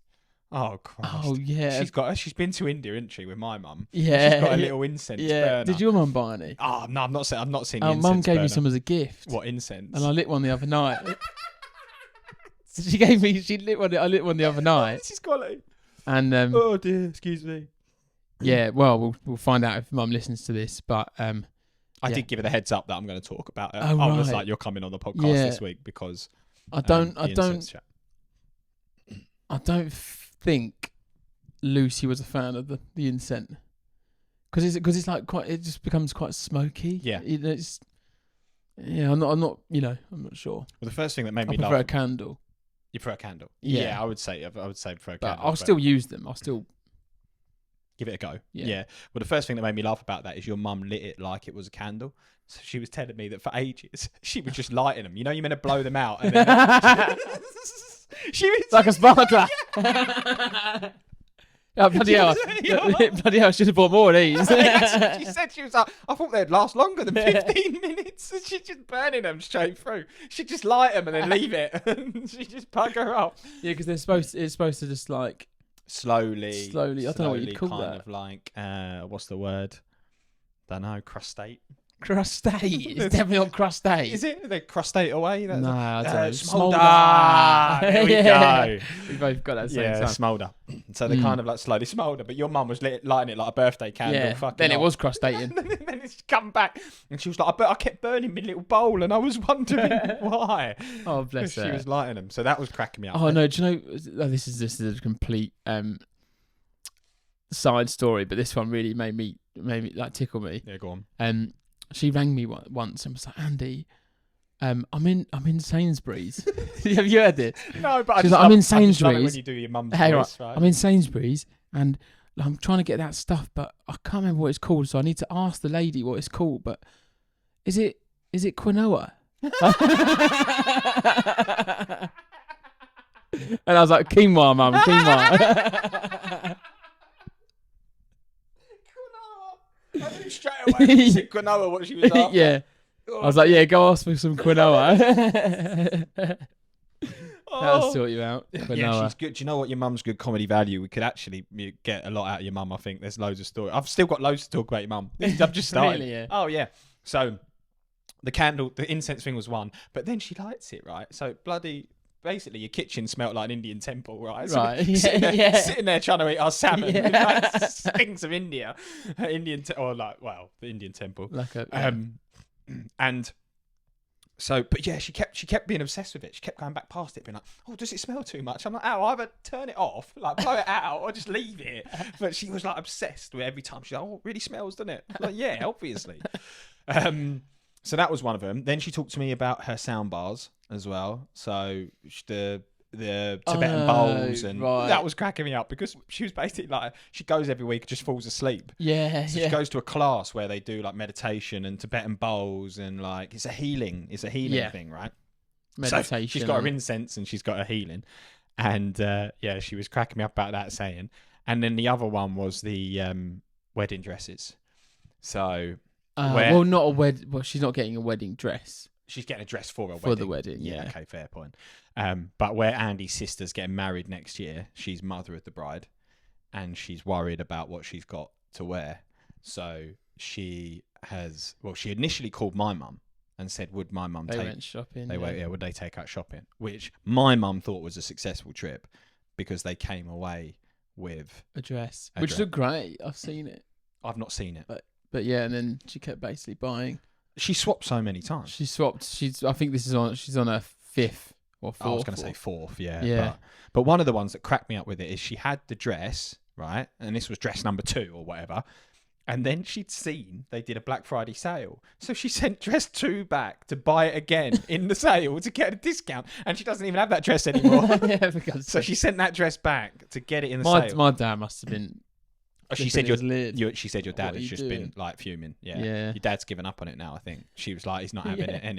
Oh Christ! Oh yeah. She's been to India, isn't she, with my mum? Yeah. She's got a little incense burner. Did your mum buy any? Oh no, I've not seen. The incense mum gave burner. me some as a gift. What incense? And I lit one the other night. She lit one. I lit one the other night. This is quality. And oh dear, excuse me. Yeah, well, we'll find out if Mum listens to this, but I did give her the heads up that I'm going to talk about it. Oh, I was right. like, "You're coming on the podcast this week because I don't think Lucy was a fan of the incense because it's like it just becomes quite smoky. Yeah, I'm not sure. Well, the first thing that made me I prefer laugh. a candle. You prefer a candle? Yeah, I would say prefer a but candle. I'll still use them. I'll still give it a go. Yeah. Well, the first thing that made me laugh about that is your mum lit it like it was a candle. So she was telling me that for ages she was just lighting them. You know, you're meant to blow them out. And then she was like a sparkler. Oh, bloody hell! Bloody hell! I should have bought more of these. She said she was like, I thought they'd last longer than 15 minutes. She's just burning them straight through. She'd just light them and then leave it. She just plug her up. Yeah, because it's supposed to just like slowly. I don't know what you'd call kind that. Of like, what's the word? Don't know. Crustate. Crustate. It's definitely not crustate. Is it? They crustate away? No, I don't know. Smoulder. There we go. We both got that same time. Smoulder. So they kind of like slowly smoulder. But your mum was lighting it like a birthday candle. Yeah. Then it was crustating. And then it's come back. And she was like, I kept burning my little bowl and I was wondering why. Oh, bless her. She was lighting them. So that was cracking me up. Oh, no. Do you know, this is a complete side story, but this one really made me like tickle me. Yeah, go on. She rang me once and was like, Andy, I'm in Sainsbury's. Have you heard it? No, but she's like, I'm in Sainsbury's. I just love it when you do your mum's voice, right? I'm in Sainsbury's and I'm trying to get that stuff, but I can't remember what it's called, so I need to ask the lady what it's called. But is it quinoa? And I was like, quinoa, mum, quinoa. straight away. Is it quinoa what she was after? Yeah. I was like, yeah, go ask for some quinoa. That'll sort you out. Quinoa. Yeah, she's good. Do you know what? Your mum's good comedy value. We could actually get a lot out of your mum. I think there's loads of stories. I've still got loads to talk about your mum. I've just started. Really, yeah. Oh yeah. So the incense thing was one, but then she lights it, right? So basically your kitchen smelled like an Indian temple, right? So Right. sitting there trying to eat our salmon. Yeah. With, like, stinks of India, the Indian temple. Like a, And so, but yeah, she kept being obsessed with it. She kept going back past it, being like, "Oh, does it smell too much?" I'm like, "Oh, either turn it off, like blow it out, or just leave it." But she was like obsessed with every time. She's like, "Oh, it really smells, doesn't it?" I'm like, yeah, obviously. So that was one of them. Then she talked to me about her sound bars as well. So the Tibetan bowls, and that was cracking me up because she was basically like, she goes every week, just falls asleep. Yeah. So she goes to a class where they do like meditation and Tibetan bowls, and like it's a healing thing, right? Meditation. So she's got her incense and she's got her healing, and yeah, she was cracking me up about that saying. And then the other one was the wedding dresses. So well, not a Well, she's not getting a wedding dress. She's getting a dress for a wedding. For the wedding, yeah. Okay, fair point. But where Andy's sister's getting married next year, she's mother of the bride, and she's worried about what she's got to wear. So she initially called my mum and said, would my mum They went shopping. Would they take out shopping? Which my mum thought was a successful trip because they came away with a dress. Which looked great. I've seen it. I've not seen it. But yeah, and then she kept basically buying. She swapped so many times. She swapped. I think she's on her fifth or fourth. I was going to say fourth, yeah. But one of the ones that cracked me up with it is she had the dress, right? And this was dress number 2 or whatever. And then she'd seen they did a Black Friday sale. So she sent dress 2 back to buy it again in the sale to get a discount. And she doesn't even have that dress anymore. Yeah, so she sent that dress back to get it in the sale. My dad must have been... She said your dad has just been like fuming. Yeah. Your dad's given up on it now, I think. She was like, he's not having it, and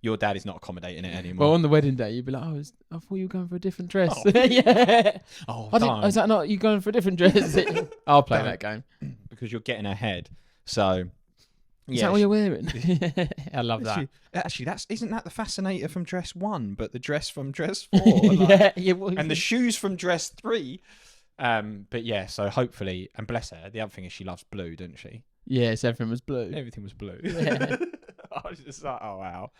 your dad is not accommodating it anymore. Well, on the wedding day, you'd be like, I thought you were going for a different dress. Oh. Yeah. Oh, is that not you going for a different dress? I'll play that game. Because you're getting ahead. So is that what you're wearing? I love that. Actually, isn't that the fascinator from dress 1, but the dress from dress 4? And the shoes from dress 3. But yeah, so hopefully, and bless her, the other thing is she loves blue, doesn't she? Yes, everything was blue. Everything was blue. Yeah. I was just like, oh wow.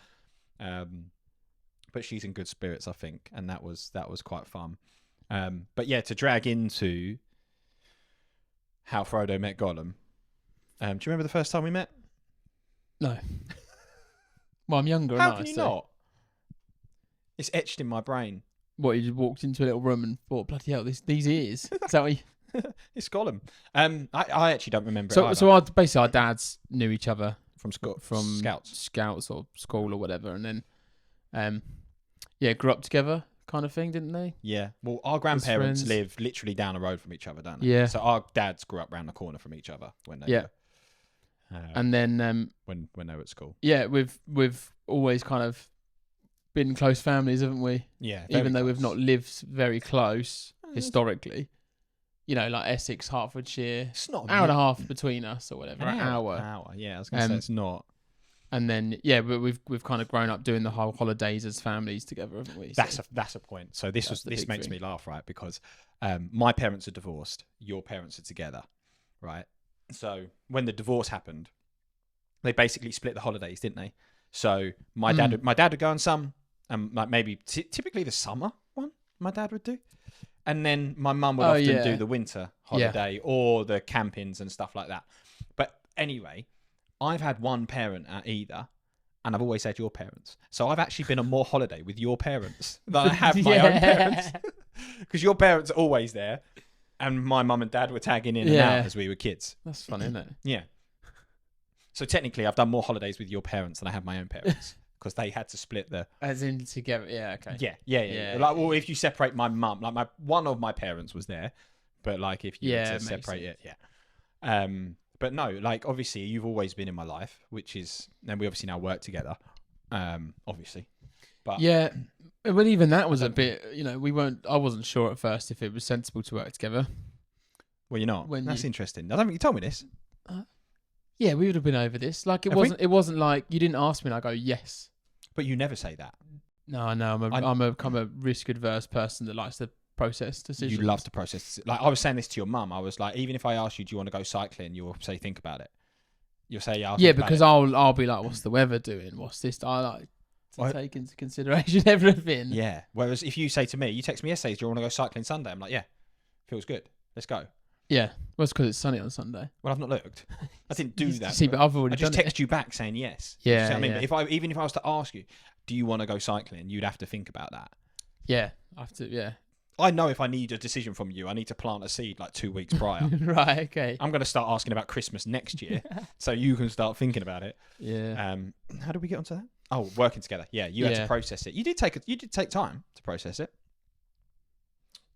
But she's in good spirits, I think, and that was quite fun. But yeah, to drag into how Frodo met Gollum. Do you remember the first time we met? No. Well, I'm younger. How can you not? It's etched in my brain. What, you just walked into a little room and thought, bloody hell, these ears? Is that what you... It's Gollum. I actually don't remember it So basically our dads knew each other from scouts or school or whatever, and then grew up together kind of thing, didn't they? Yeah. Well, our grandparents lived literally down the road from each other, don't they? Yeah. So our dads grew up round the corner from each other when they were, and then when they were at school. Yeah, we've always kind of been close families, haven't we? Yeah. Even though we've not lived very close historically. You know, like Essex, Hertfordshire. It's not an hour and a half between us or whatever. An hour. Yeah, I was going to say it's not. And then but we've kind of grown up doing the whole holidays as families together, haven't we? That's a point. So this makes me laugh, right? Because my parents are divorced, your parents are together, right? So when the divorce happened, they basically split the holidays, didn't they? So my dad would go on some, and like maybe typically the summer one my dad would do, and then my mum would often do the winter holiday or the campings and stuff like that. But anyway, I've had one parent at either, and I've always had your parents. So I've actually been on more holiday with your parents than I have my own parents, because your parents are always there, and my mum and dad were tagging in and out as we were kids. That's fun, isn't it? Yeah. So technically, I've done more holidays with your parents than I have my own parents, because they had to split the... As in together, yeah, okay. Yeah. Like, well, if you separate my mum, like one of my parents was there, but like if you were to separate it, but no, like obviously you've always been in my life, which is, and we obviously now work together, obviously. But yeah, but even that was a bit, you know, I wasn't sure at first if it was sensible to work together. Well, you're not. That's interesting. I don't think you told me this. Yeah, we would have been over this. Like it Have we? wasn't like you didn't ask me and I go yes. But you never say that. No, I'm a risk adverse person that likes to process decisions. You love to process. Like I was saying this to your mum. I was like, even if I asked you, do you want to go cycling? You'll say, think about it. You'll say, yeah. Yeah, because I'll be like, what's the weather doing? What's this? I like to take into consideration everything. Yeah. Whereas if you say to me, you text me yesterday, do you want to go cycling Sunday? I'm like, yeah, feels good. Let's go. Yeah. Well, it's because it's sunny on Sunday. Well, I've not looked. I didn't do that. See, but I've already I just done text you back saying yes. Yeah. You see what I mean? Yeah. But even if I was to ask you, do you want to go cycling? You'd have to think about that. Yeah. I have to. Yeah. I know if I need a decision from you, I need to plant a seed like 2 weeks prior. Right. Okay. I'm going to start asking about Christmas next year, so you can start thinking about it. Yeah. How did we get onto that? Oh, working together. Yeah, you had to process it. You did take time to process it.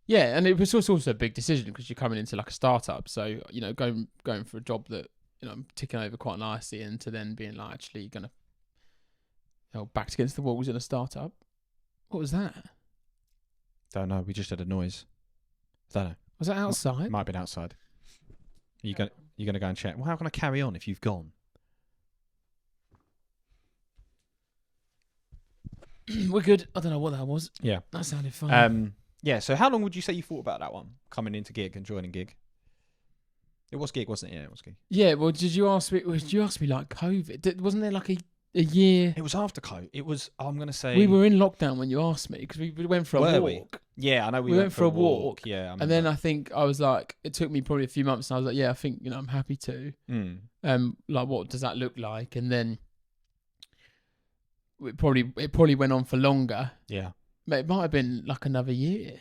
Yeah, and it was also a big decision because you're coming into like a startup. So going for a job that I'm ticking over quite nicely, and to then being like actually gonna backed against the walls in a startup. What was that? Don't know. We just had a noise. Don't know. Was that outside? Might have been outside. You're gonna go and check. Well, how can I carry on if you've gone? We're good. I don't know what that was. Yeah. That sounded fun. Yeah. So how long would you say you thought about that one coming into Giig and joining Giig? It was Giig, wasn't it? Yeah, it was Giig. Yeah. Well, did you ask me like COVID? Wasn't there like a year? It was after COVID. It was. I'm gonna say we were in lockdown when you asked me because we went for a walk. We? Yeah, I know we went for a walk. Yeah, and then I think I was like, it took me probably a few months, and I was like, yeah, I think I'm happy to. Like, what does that look like? And then it probably went on for longer. Yeah, but it might have been like another year.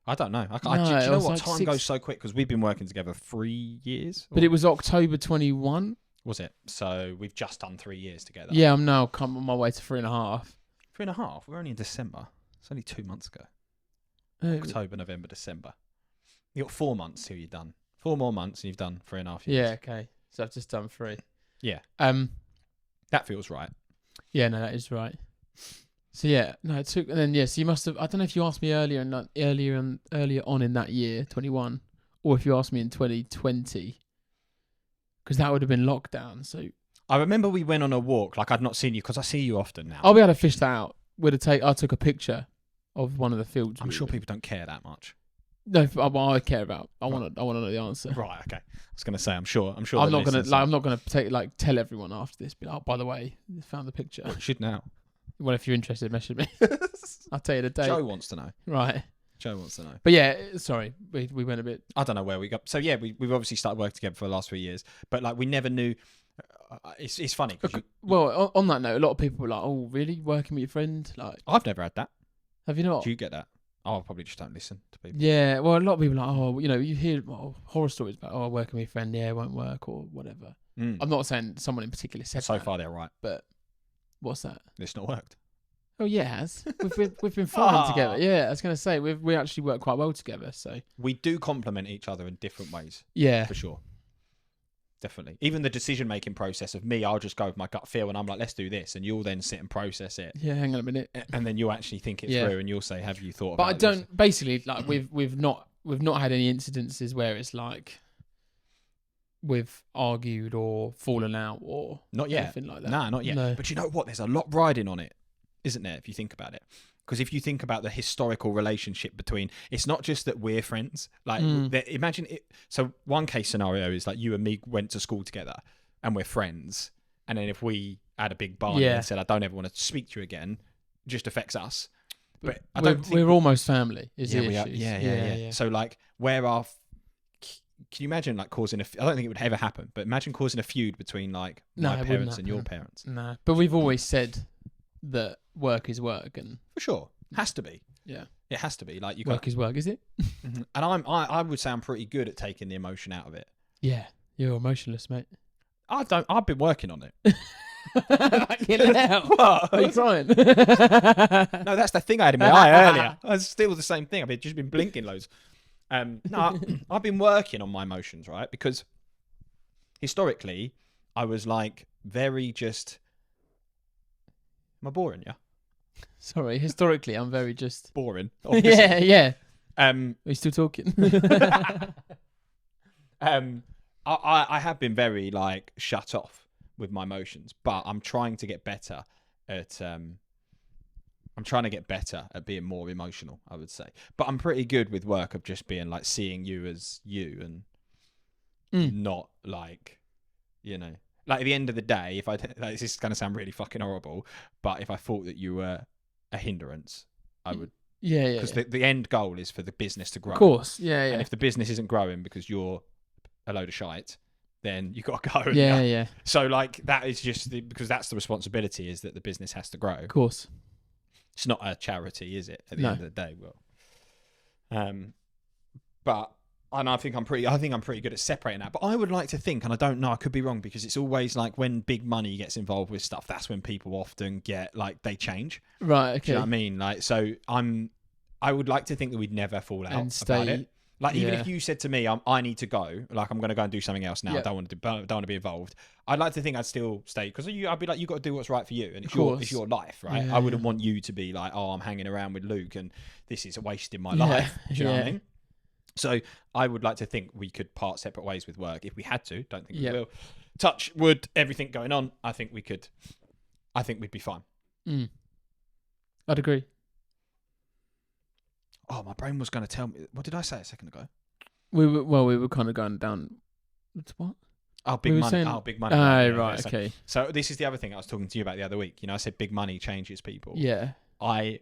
I don't know. Do you know what? Time goes so quick because we've been working together 3 years. But it was October 21. Was it? So we've just done 3 years together. Yeah, I'm now come on my way to 3.5. 3.5? We're only in December. It's only 2 months ago. October, November, December. You got 4 months till you're done. 4 more months and you've done 3.5 years. Yeah, okay. So I've just done 3. Yeah. That feels right. Yeah, no, that is right. So yeah, no, it took, and then so you must have. I don't know if you asked me earlier on in that year, 21, or if you asked me in 2020, because that would have been lockdown. So I remember we went on a walk. Like I'd not seen you because I see you often now. I'll be able to fish that out. I took a picture of one of the fields. I'm sure people don't care that much. No, I care about. I want to know the answer. Right. Okay. I was going to say. I'm sure. I'm not gonna tell everyone after this. But oh, by the way, found the picture. Well, you should now. Well, if you're interested, message me. I'll tell you the date. Joe wants to know. Right. Joe wants to know. But yeah, sorry, we went a bit. I don't know where we got. So yeah, we've obviously started working together for the last 3 years, but like we never knew. It's funny. Well, on that note, a lot of people were like, "Oh, really? Working with your friend?" Like, I've never had that. Have you not? Do you get that? Oh, I probably just don't listen to people. Yeah, well, a lot of people are like, "Oh, you hear horror stories about working with your friend, yeah, it won't work or whatever." I'm not saying someone in particular said so that, far they're right, but what's that? It's not worked. Oh yeah, it has. We've been fine together. Yeah, I was gonna say we actually work quite well together. So we do complement each other in different ways. Yeah, for sure. Definitely. Even the decision making process of me, I'll just go with my gut feel and I'm like, let's do this, and you'll then sit and process it. Yeah, hang on a minute. And then you'll actually think it through, and you'll say, "Have you thought?" But about I don't. This? Basically, like we've not had any incidences where it's like we've argued or fallen out or not yet. Anything like that. Nah, not yet. No. But you know what? There's a lot riding on it, isn't there? If you think about it. Because if you think about the historical relationship between, it's not just that we're friends. Like, imagine it. So one case scenario is like you and me went to school together, and we're friends. And then if we had a big barney and said, "I don't ever want to speak to you again," it just affects us. But I don't think we're almost family. Is the we issue? are. Yeah. So like, can you imagine like causing I don't think it would ever happen, but imagine causing a feud between like my parents and your parents. No, but we've always said that work is work, and for sure has to be. Yeah, it has to be. Like work is work, is it? And I would say I'm pretty good at taking the emotion out of it. Yeah, you're emotionless, mate. I've been working on it. Fucking hell. What? Are you crying? No, that's the thing I had in my eye earlier. It's still the same thing. I've just been blinking loads. No, I've been working on my emotions, right? Because historically, I was like very just. Am I boring? Yeah. Sorry, historically, I'm very just boring. Yeah. Are you still talking? I have been very like shut off with my emotions, but I'm trying to get better at being more emotional, I would say. But I'm pretty good with work of just being like seeing you as you and not like, you know, like at the end of the day, if like, this is going to sound really fucking horrible, but if I thought that you were a hindrance, I would. Yeah. Because the end goal is for the business to grow. Of course. Yeah. And if the business isn't growing because you're a load of shite, then you got to go. Yeah. So like that is just because that's the responsibility, is that the business has to grow. Of course. It's not a charity, is it? At the end of the day, but and I think I'm pretty good at separating that. But I would like to think, and I don't know, I could be wrong, because it's always like when big money gets involved with stuff, that's when people often get like they change. Right. Okay. Do you know what I mean? Like, so I would like to think that we'd never fall out And about it. Like, even yeah. if you said to me, I need to go, like, I'm going to go and do something else now. Yeah. I don't want to be involved. I'd like to think I'd still stay, because I'd be like, you got to do what's right for you, and it's your life, right? Yeah, I wouldn't want you to be like, oh, I'm hanging around with Luke and this is wasting my life. Do you know what I mean? So I would like to think we could part separate ways with work if we had to. Don't think we will. Touch wood, everything going on. I think we'd be fine. I'd agree. Oh, my brain was going to tell me. What did I say a second ago? We were kind of going down. What? Oh, big money. Saying... Big money. Right. Okay. So this is the other thing I was talking to you about the other week. You know, I said big money changes people. Yeah. I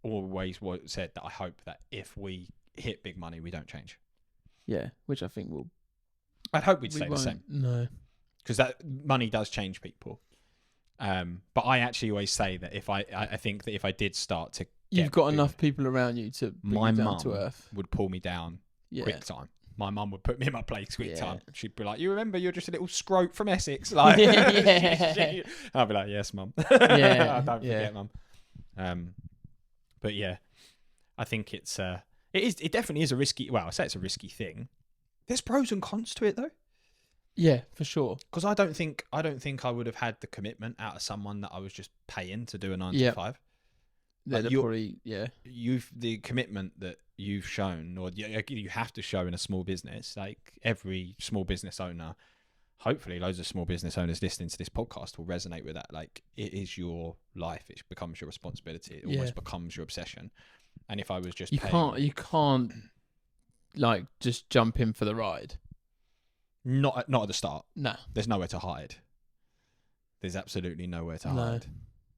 always said that I hope that if we hit big money, we don't change. Yeah, which I think will. I'd hope we'd stay the same. No. Because that money does change people. But I actually always say that if I think that if I did start to, you've got enough people around you to bring you down to earth. Would pull me down quick time. My mum would put me in my place quick time. She'd be like, "You remember, you're just a little scrote from Essex." Like, I'd be like, "Yes, mum." I don't forget, mum. But yeah, I think it definitely is a risky. Well, I say it's a risky thing. There's pros and cons to it, though. Yeah, for sure. Because I don't think I would have had the commitment out of someone that I was just paying to do a 9 to 5. Like The commitment that you've shown, or you have to show in a small business. Like every small business owner, hopefully, loads of small business owners listening to this podcast will resonate with that. Like, it is your life; it becomes your responsibility. It almost becomes your obsession. And if I was just you can't like just jump in for the ride. Not at the start. No, there's nowhere to hide. There's absolutely nowhere to hide.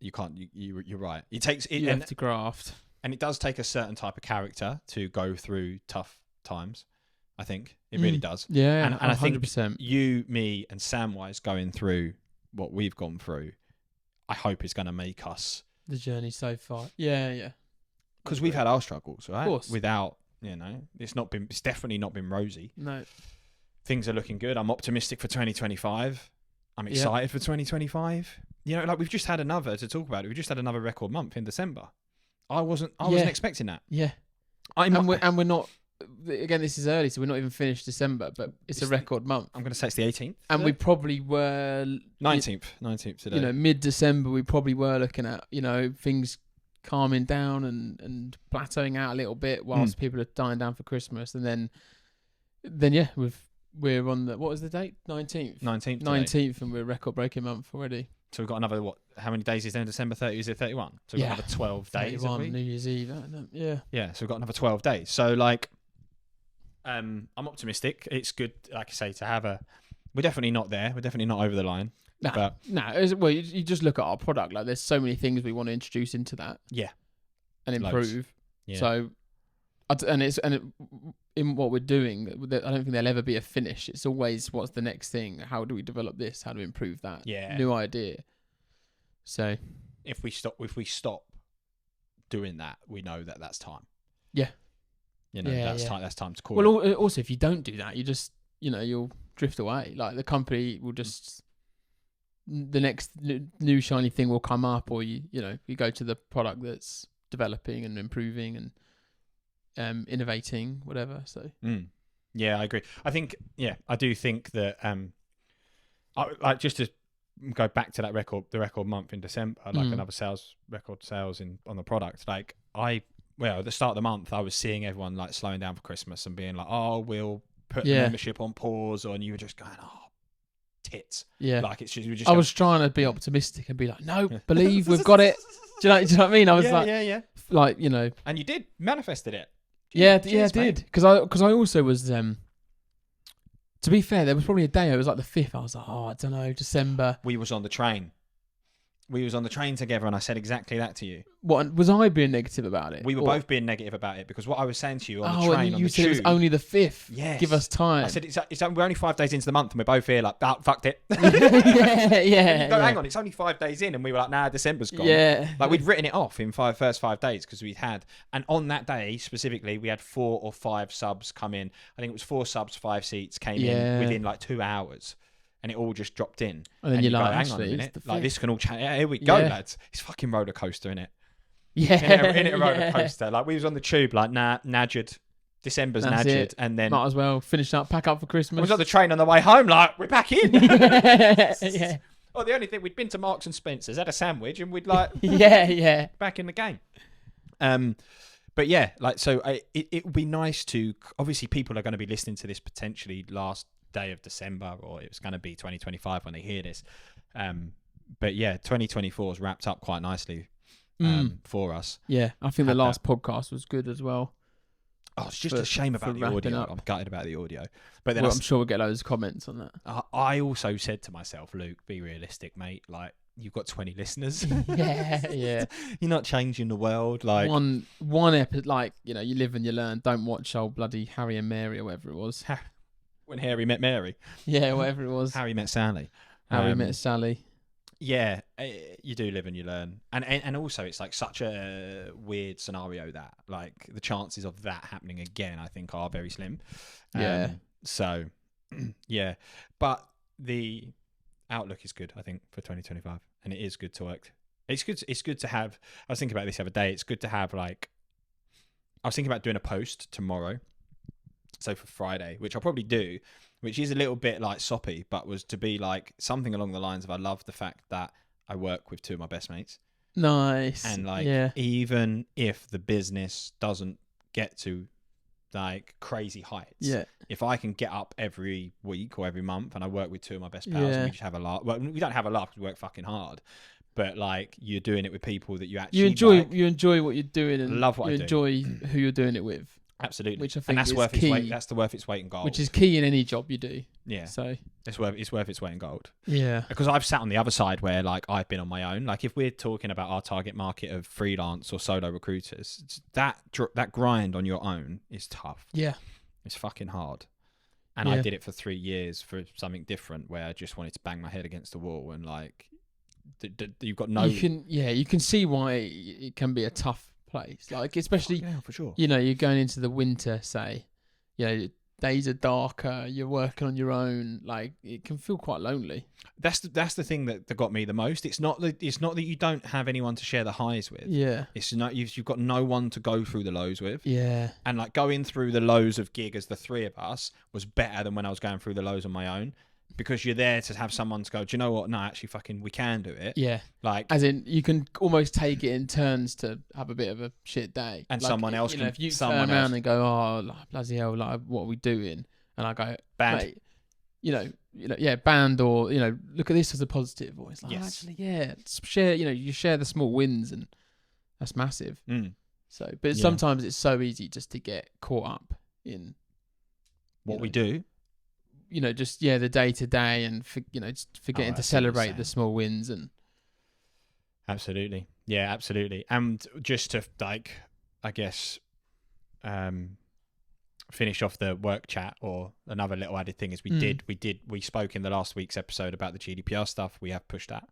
You can't. You're right. It takes. You have to graft, and it does take a certain type of character to go through tough times. I think it really does. Yeah, and I think 100%. You, me, and Samwise going through what we've gone through, I hope is going to make us the journey so far. Yeah. Because we've had our struggles, right? Of course. Without, it's definitely not been rosy. No. Things are looking good. I'm optimistic for 2025. I'm excited for 2025. You know, like we've just had another, to talk about it, we just had another record month in December. I wasn't expecting that. Yeah. We're not, again, this is early, so we're not even finished December, but it's a record month. I'm going to say it's the 18th. And today? We probably were... 19th today. You know, mid-December, we probably were looking at, things calming down and plateauing out a little bit whilst people are dying down for Christmas. And then we're on the, what was the date? 19th. 19th, and we're a record-breaking month already. So we've got another, how many days is there in December? 30? Is it 31? So we've got another 12 days. 31, New Year's Eve. Yeah, so we've got another 12 days. So, like, I'm optimistic. It's good, like I say, to have we're definitely not there. We're definitely not over the line. Well, you just look at our product. Like, there's so many things we want to introduce into that. Yeah. And improve. Yeah. So, in what we're doing, I don't think there'll ever be a finish. It's always, what's the next thing? How do we develop this? How do we improve that? Yeah. New idea. So, if we stop doing that, we know that that's time. Yeah. Time. That's time to call. Well, also, if you don't do that, you just, you'll drift away. Like, the company will just, the next new shiny thing will come up, or you go to the product that's developing and improving and innovating, whatever. So yeah, I agree. I think I do think that like, just to go back to that the record month in December, like another record sales on the product. Like at the start of the month, I was seeing everyone like slowing down for Christmas and being like, oh, we'll put the membership on pause, or and you were just going, oh, tits. Yeah. Like it's just, I was trying to be optimistic and be like, no, believe we've got it. Do you know what I mean? I was like, you know. And you did, manifested it. I did. Because I also was, to be fair, there was probably a day, it was like the 5th. I was like, I don't know, December. We was on the train. We was on the train together, and I said exactly that to you. What, was I being negative about it? We were both being negative about it, because what I was saying to you on the train, and on you the said tube, it was only the 5th. Yes. Give us time. I said we're only 5 days into the month, and we're both here like, oh, fucked it. Hang on, it's only 5 days in, and we were like, nah, December's gone. Yeah. Like we'd written it off in first 5 days, because we'd had, and on that day specifically, we had 4 or 5 subs come in. I think it was 4 subs, 5 seats came in within like 2 hours. And it all just dropped in. And then you're go, like, hang actually, on a minute. it's Like this can all change. Yeah, here we go, lads. It's fucking roller coaster, innit? Yeah. In a roller coaster. Like we was on the tube, like nadgered. December's That's nadgered, it. and then might as well finish up, pack up for Christmas. I was on the train on the way home, like we're back in. Yeah. Oh, the only thing, we'd been to Marks and Spencer's, had a sandwich, and we'd like yeah. back in the game. But yeah, like so, it would be nice to. Obviously, people are going to be listening to this potentially last day of December, or it's going to be 2025 when they hear this. But yeah, 2024 is wrapped up quite nicely for us. Yeah, I think the last podcast was good as well. Oh, it's just a shame about the audio. I'm gutted about the audio. But then I'm sure we'll get loads of comments on that. I also said to myself, Luke, be realistic, mate. Like, you've got 20 listeners. Yeah. You're not changing the world. Like one episode, like, you know, you live and you learn. Don't watch old bloody Harry and Mary or whatever it was. When Harry met Mary. Yeah, whatever it was. Harry met Sally. Harry met Sally. Yeah, you do live and you learn. And also it's like such a weird scenario that like the chances of that happening again, I think, are very slim. Yeah. So, yeah. But the outlook is good, I think, for 2025. And it is good to work. It's good to have, I was thinking about this the other day, it's good to have like, I was thinking about doing a post tomorrow. So for Friday, which I'll probably do, which is a little bit like soppy, but was to be like something along the lines of, I love the fact that I work with 2 of my best mates. Nice. And like, even if the business doesn't get to like crazy heights, if I can get up every week or every month and I work with 2 of my best pals and we just have a laugh. Well, we don't have a laugh because we work fucking hard, but like you're doing it with people that you actually you enjoy what you're doing and love what you I enjoy who you're doing it with. Absolutely, which I think and that's is worth key. its weight. That's worth its weight in gold. Which is key in any job you do. Yeah. So it's worth its weight in gold. Yeah. Because I've sat on the other side where like I've been on my own. Like if we're talking about our target market of freelance or solo recruiters, that grind on your own is tough. Yeah. It's fucking hard. And I did it for 3 years for something different where I just wanted to bang my head against the wall and like you've got no. You can see why it can be a tough place, like especially for sure. You know, you're going into the winter, say, you know, days are darker, you're working on your own, like it can feel quite lonely. That's the thing that got me the most. It's not that you don't have anyone to share the highs with. Yeah. It's not you've got no one to go through the lows with. Yeah. And like going through the lows of Giig as the 3 of us was better than when I was going through the lows on my own. Because you're there to have someone to go, do you know what? No, actually, fucking, we can do it. Yeah. Like, as in, you can almost take it in turns to have a bit of a shit day. And like, someone else you can. know, if you turn around and go, oh, like, bloody hell, like, what are we doing? And I go, band. Mate, you know, yeah, band, or, you know, look at this as a positive. Or it's like, actually, yeah, share, you know, you share the small wins, and that's massive. So, but sometimes it's so easy just to get caught up in what we do. You know, just the day to day, and just forgetting to celebrate the small wins. And absolutely, yeah, absolutely. And just to like, I guess, finish off the work chat, or another little added thing is we spoke in the last week's episode about the GDPR stuff. We have pushed that,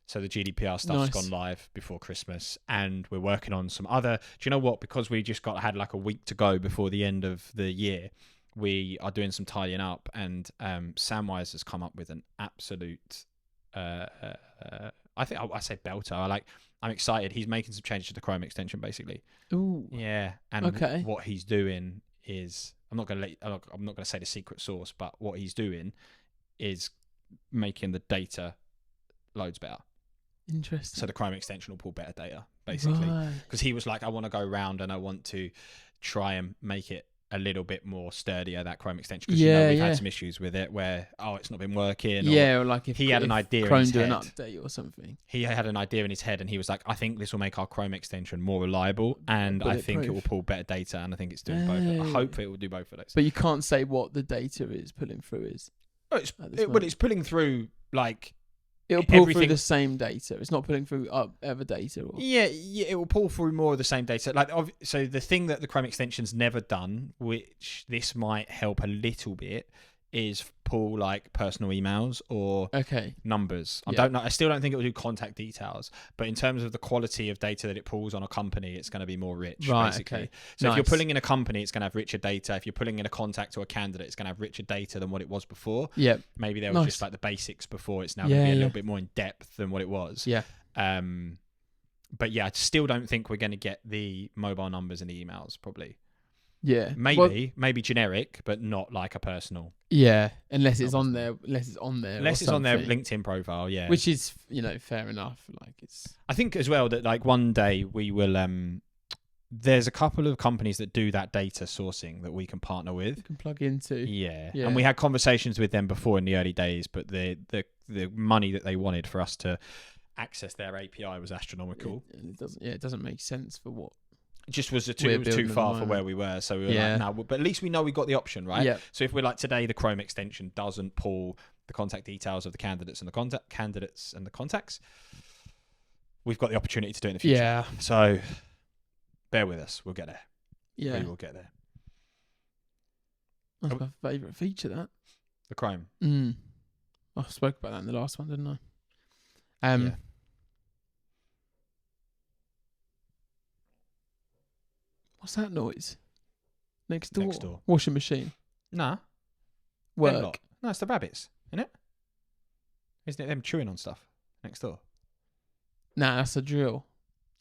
so the GDPR stuff's gone live before Christmas, and we're working on some other. Do you know what? Because we just had like a week to go before the end of the year. We are doing some tidying up, and Samwise has come up with an absolute, I think I say belter. I'm excited. He's making some changes to the Chrome extension, basically. Ooh. Yeah, and what he's doing is, I'm not going to say the secret sauce, but what he's doing is making the data loads better. Interesting. So the Chrome extension will pull better data, basically. Because he was like, I want to go around and I want to try and make it a little bit more sturdier, that Chrome extension, because we've had some issues with it where it's not been working. Or like if he had an idea Chrome in his do head, an update or something. He had an idea in his head, and he was like, "I think this will make our Chrome extension more reliable, and I think it will pull better data, and I think it's doing both. I hope it will do both of those." But you can't say what the data is pulling through is. It's pulling through like. It'll pull through the same data. It's not pulling through other data. Yeah, it will pull through more of the same data. Like, so the thing that the Chrome extension's never done, which this might help a little bit, is pull like personal emails or numbers. I still don't think it will do contact details, but in terms of the quality of data that it pulls on a company, it's going to be more rich, basically. Okay. So if you're pulling in a company, it's going to have richer data. If you're pulling in a contact or a candidate, it's going to have richer data than what it was before. Yeah. Maybe there was just like the basics before. It's now going to be a little bit more in depth than what it was. Yeah. But yeah, I still don't think we're going to get the mobile numbers and the emails, probably. Yeah, maybe generic, but not like a personal. Yeah, unless it's on there. Unless it's on their LinkedIn profile. Yeah, which is fair enough. Like it's. I think as well that like one day we will. There's a couple of companies that do that data sourcing that we can partner with. You can plug into. Yeah, and we had conversations with them before in the early days, but the money that they wanted for us to access their API was astronomical. It doesn't make sense for what. It just was too far for where we were, so we were like, no, but at least we know we got the option, right? Yeah. So if we're like today, the Chrome extension doesn't pull the contact details of the candidates and the contacts, we've got the opportunity to do it in the future. Yeah. So bear with us, we'll get there. Yeah, we will get there. That's my favourite feature. That the Chrome. I spoke about that in the last one, didn't I? Yeah. What's that noise? Next door. Washing machine. Nah. Work. No, it's the rabbits, isn't it? Isn't it them chewing on stuff next door? Nah, that's a drill.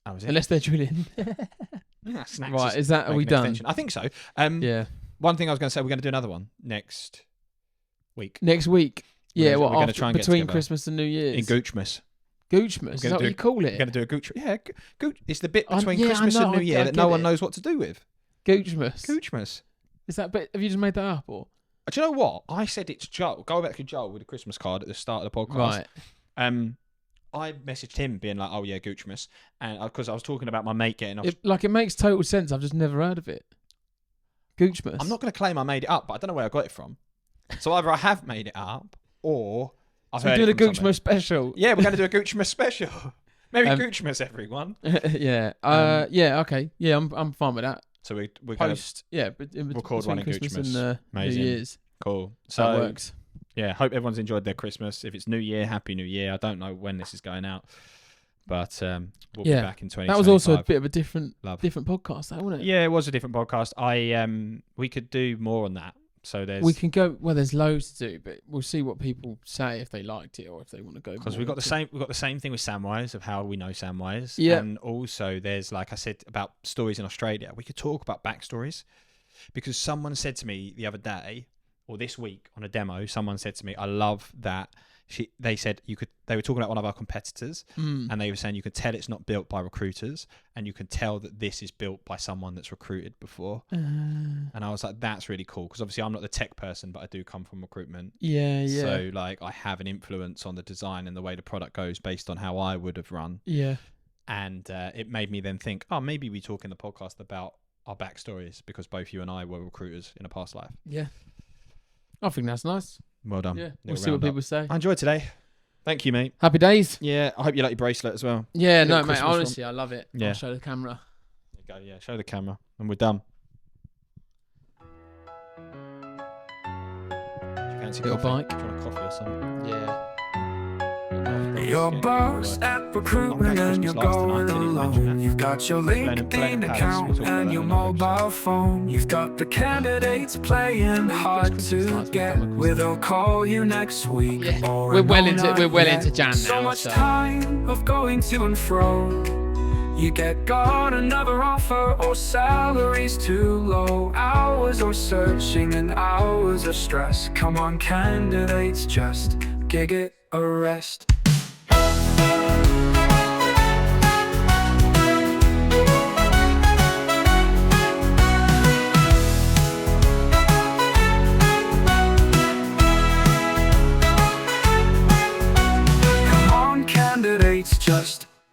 Oh, is it? Unless they're drilling. Right, is that, are we done? I think so. Yeah. One thing I was going to say, we're going to do another one next week. Next week? We're going to try and between Christmas and New Year's. In Goochmas. Goochmas? Is that what you call it? We're going to do a Gooch. Yeah, it's the bit between Christmas and New Year that no one knows what to do with. Goochmas. Is that bit? Have you just made that up, or? Do you know what? I said it's Joel. Go back to Joel with a Christmas card at the start of the podcast. Right. I messaged him being like, "Oh yeah, Goochmas," and because I was talking about my mate getting. It makes total sense. I've just never heard of it. Goochmas. I'm not going to claim I made it up, but I don't know where I got it from. So either I have made it up, or we're doing a Goochmas special. Yeah, we're going to do a Goochmas special. Maybe Goochmas, everyone. Yeah. Yeah. Okay. Yeah, I'm fine with that. So we're post. But record one in Christmas Goochmas. And New Year's. Cool. So that works. Yeah. Hope everyone's enjoyed their Christmas. If it's New Year, Happy New Year. I don't know when this is going out, but we'll be back in 2025. That was also a bit of a different podcast, wasn't it? Yeah, it was a different podcast. We could do more on that. So we can go. Well, there's loads to do, but we'll see what people say if they liked it or if they want to go. Because we've got the same thing with Samwise of how we know Samwise. Yeah. And also, there's like I said about stories in Australia. We could talk about backstories because someone said to me the other day or this week on a demo. Someone said to me, "I love that." They said they were talking about one of our competitors and they were saying you could tell it's not built by recruiters and you can tell that this is built by someone that's recruited before. And I was like, that's really cool because obviously I'm not the tech person, but I do come from recruitment. Yeah. So like I have an influence on the design and the way the product goes based on how I would have run. Yeah. And it made me then think, maybe we talk in the podcast about our backstories because both you and I were recruiters in a past life. Yeah. I think that's nice. Well done. Yeah, we'll see what people say. I enjoyed today. Thank you, mate. Happy days. Yeah, I hope you like your bracelet as well. Yeah, no, mate, honestly, I love it. Yeah. I'll show the camera. There you go, yeah, show the camera. And we're done. Do you fancy little bike? Do you want a coffee or something? Yeah. You're boss at recruitment and you're going alone. You've got your LinkedIn account and your mobile phone. You've got the candidates playing hard to get. They'll call you next week. Yeah. We're well into Jan now. So much time of going to and fro. You got another offer or salary's too low. Hours of searching and hours of stress. Come on, candidates, just gig it a rest.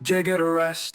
Giig at a rest.